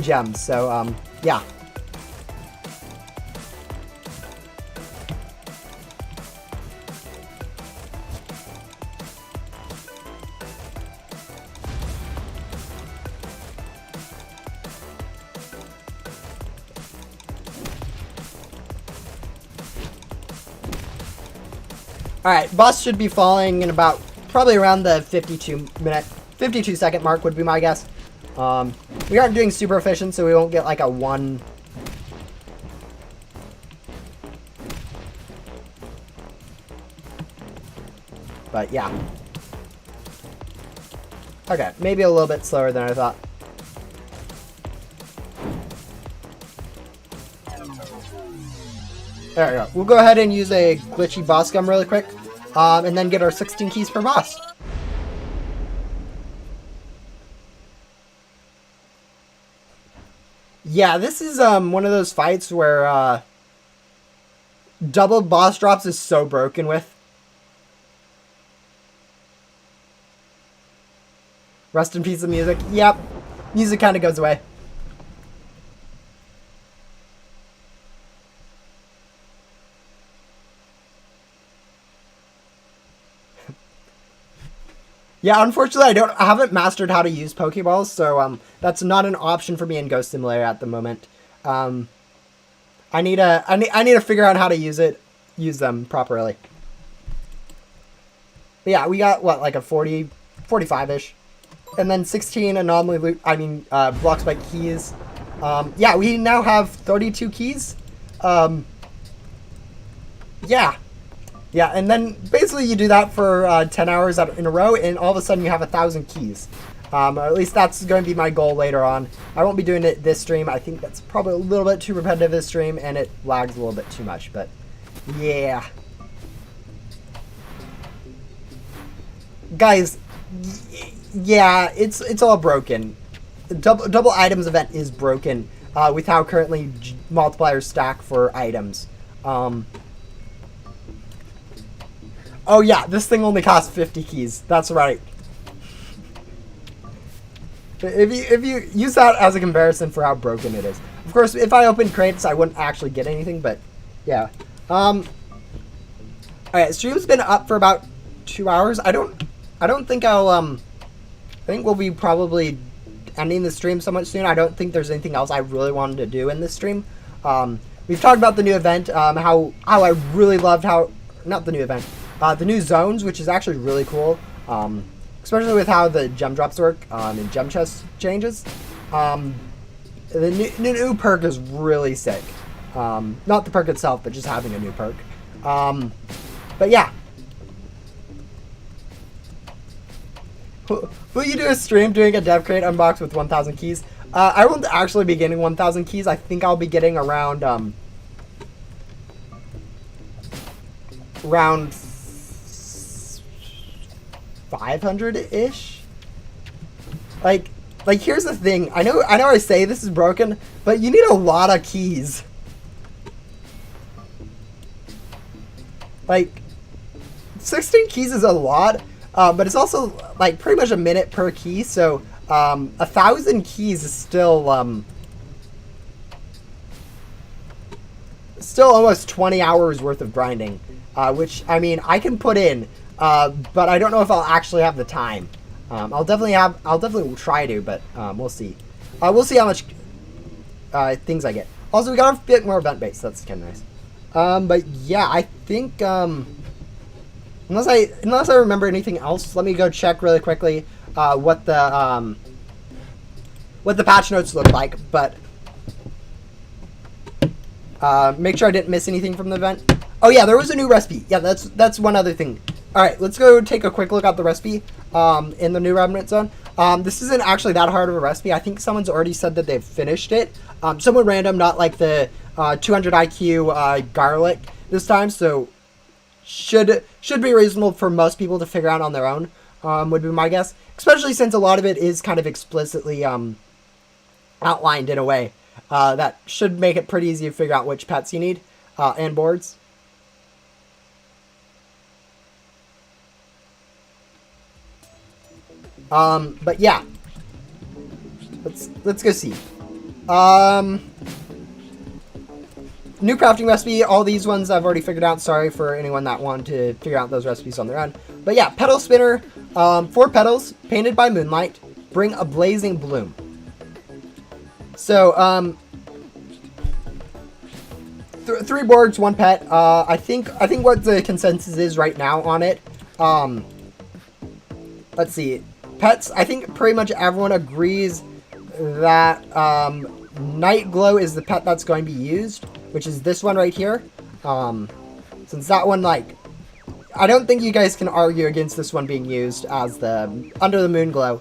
A: gems. So yeah. Alright, boss should be falling in about, probably around the 52 second mark would be my guess. We aren't doing super efficient, so we won't get like a 1. But yeah. Okay, maybe a little bit slower than I thought. There we go. We'll go ahead and use a glitchy boss gum really quick, and then get our 16 keys per boss. Yeah, this is one of those fights where double boss drops is so broken with. Rest in peace, the music. Yep, music kind of goes away. Yeah, unfortunately, I haven't mastered how to use Pokeballs, so that's not an option for me in Ghost Simulator at the moment. I need to figure out how to use them properly. But yeah, we got what, like a 40, 45-ish, and then 16 anomaly loot. I mean, block spike keys. Yeah, we now have 32 keys. Yeah. Yeah, and then basically you do that for 10 hours in a row, and all of a sudden you have 1,000 keys. Or at least that's going to be my goal later on. I won't be doing it this stream. I think that's probably a little bit too repetitive this stream, and it lags a little bit too much. But yeah, guys, yeah, it's all broken. The double items event is broken with how currently multipliers stack for items. Oh yeah, this thing only costs 50 keys. That's right. If you use that as a comparison for how broken it is. Of course, if I opened crates, I wouldn't actually get anything, but yeah. Alright, stream's been up for about 2 hours. I don't think I think we'll be probably ending the stream somewhat soon. I don't think there's anything else I really wanted to do in this stream. We've talked about the new event, how I really loved not the new event. The new zones, which is actually really cool, especially with how the gem drops work and gem chest changes. The new perk is really sick. Not the perk itself, but just having a new perk. But yeah. Will you do a stream doing a dev crate unbox with 1,000 keys? I won't actually be getting 1,000 keys. I think I'll be getting around 500-ish. Like here's the thing. I know I say this is broken, but you need a lot of keys. Like 16 keys is a lot, but it's also like pretty much a minute per key, so 1,000 keys is still almost 20 hours worth of grinding, which I mean I can put in. But I don't know if I'll actually have the time. I'll definitely try to, but we'll see. We'll see how much things I get. Also, we got a bit more event base. So that's kind of nice. But yeah, I think unless I remember anything else, let me go check really quickly what the patch notes look like. But make sure I didn't miss anything from the event. Oh yeah, there was a new recipe. Yeah, that's one other thing. All right, let's go take a quick look at the recipe in the new Remnant Zone. This isn't actually that hard of a recipe. I think someone's already said that they've finished it. Someone random, not like the 200 IQ garlic this time, so should be reasonable for most people to figure out on their own. would be my guess. Especially since a lot of it is kind of explicitly outlined in a way that should make it pretty easy to figure out which pets you need and boards. But yeah, let's go see. New crafting recipe. All these ones I've already figured out. Sorry for anyone that wanted to figure out those recipes on their own. But yeah, petal spinner. 4 petals, painted by moonlight. Bring a blazing bloom. So 3 boards, 1 pet. I think what the consensus is right now on it. Let's see. Pets. I think pretty much everyone agrees that Night Glow is the pet that's going to be used, which is this one right here. Since that one, like, I don't think you guys can argue against this one being used as the Under the Moon Glow.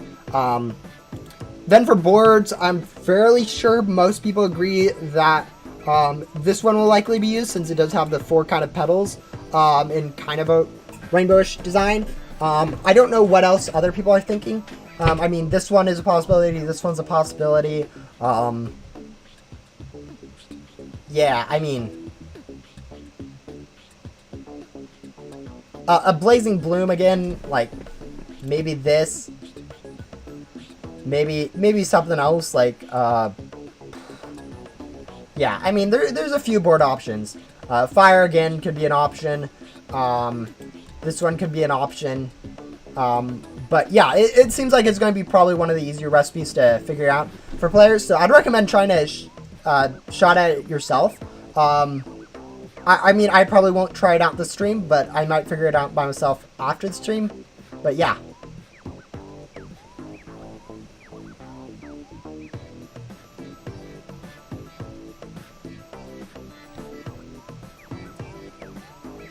A: Then for boards, I'm fairly sure most people agree that this one will likely be used since it does have the 4 kind of petals in kind of a rainbowish design. I don't know what else other people are thinking. I mean, this one is a possibility. This one's a possibility. Yeah, I mean, a blazing bloom again. Like maybe this. Maybe something else. Like yeah. I mean, there's a few board options. Fire again could be an option. This one could be an option. But yeah, it seems like it's going to be probably one of the easier recipes to figure out for players. So I'd recommend trying to shot at it yourself. I mean, I probably won't try it out this stream, but I might figure it out by myself after the stream. But yeah.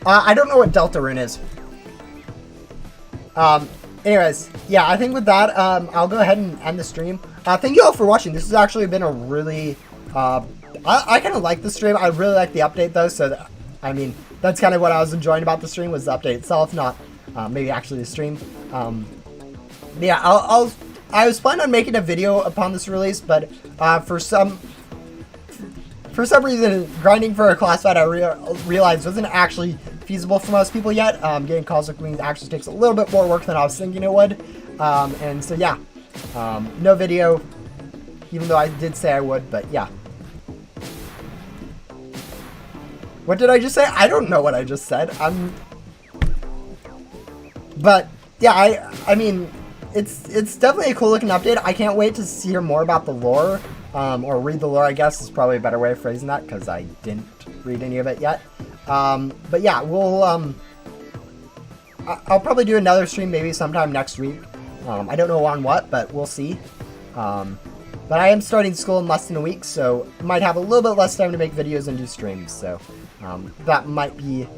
A: I don't know what Delta Rune is. Anyways, yeah, I think with that, I'll go ahead and end the stream. Thank you all for watching. This has actually been a really, I kind of like the stream. I really like the update though, so that, I mean, that's kind of what I was enjoying about the stream was the update itself, not maybe actually the stream. Yeah, I was planning on making a video upon this release, but for some reason, grinding for a class fight I realized wasn't actually feasible for most people yet. Getting Cosmic Wings actually takes a little bit more work than I was thinking it would. And so yeah, no video, even though I did say I would, but yeah. What did I just say? I don't know what I just said. But yeah, I mean, it's definitely a cool looking update. I can't wait to hear more about the lore, or read the lore, I guess is probably a better way of phrasing that, because I didn't read any of it yet. But yeah, we'll, I'll probably do another stream maybe sometime next week. I don't know on what, but we'll see. But I am starting school in less than a week, so I might have a little bit less time to make videos and do streams, so, that might be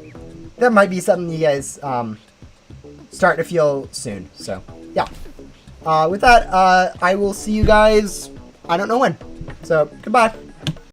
A: something you guys, start to feel soon, so, yeah. With that, I will see you guys, I don't know when, so, goodbye.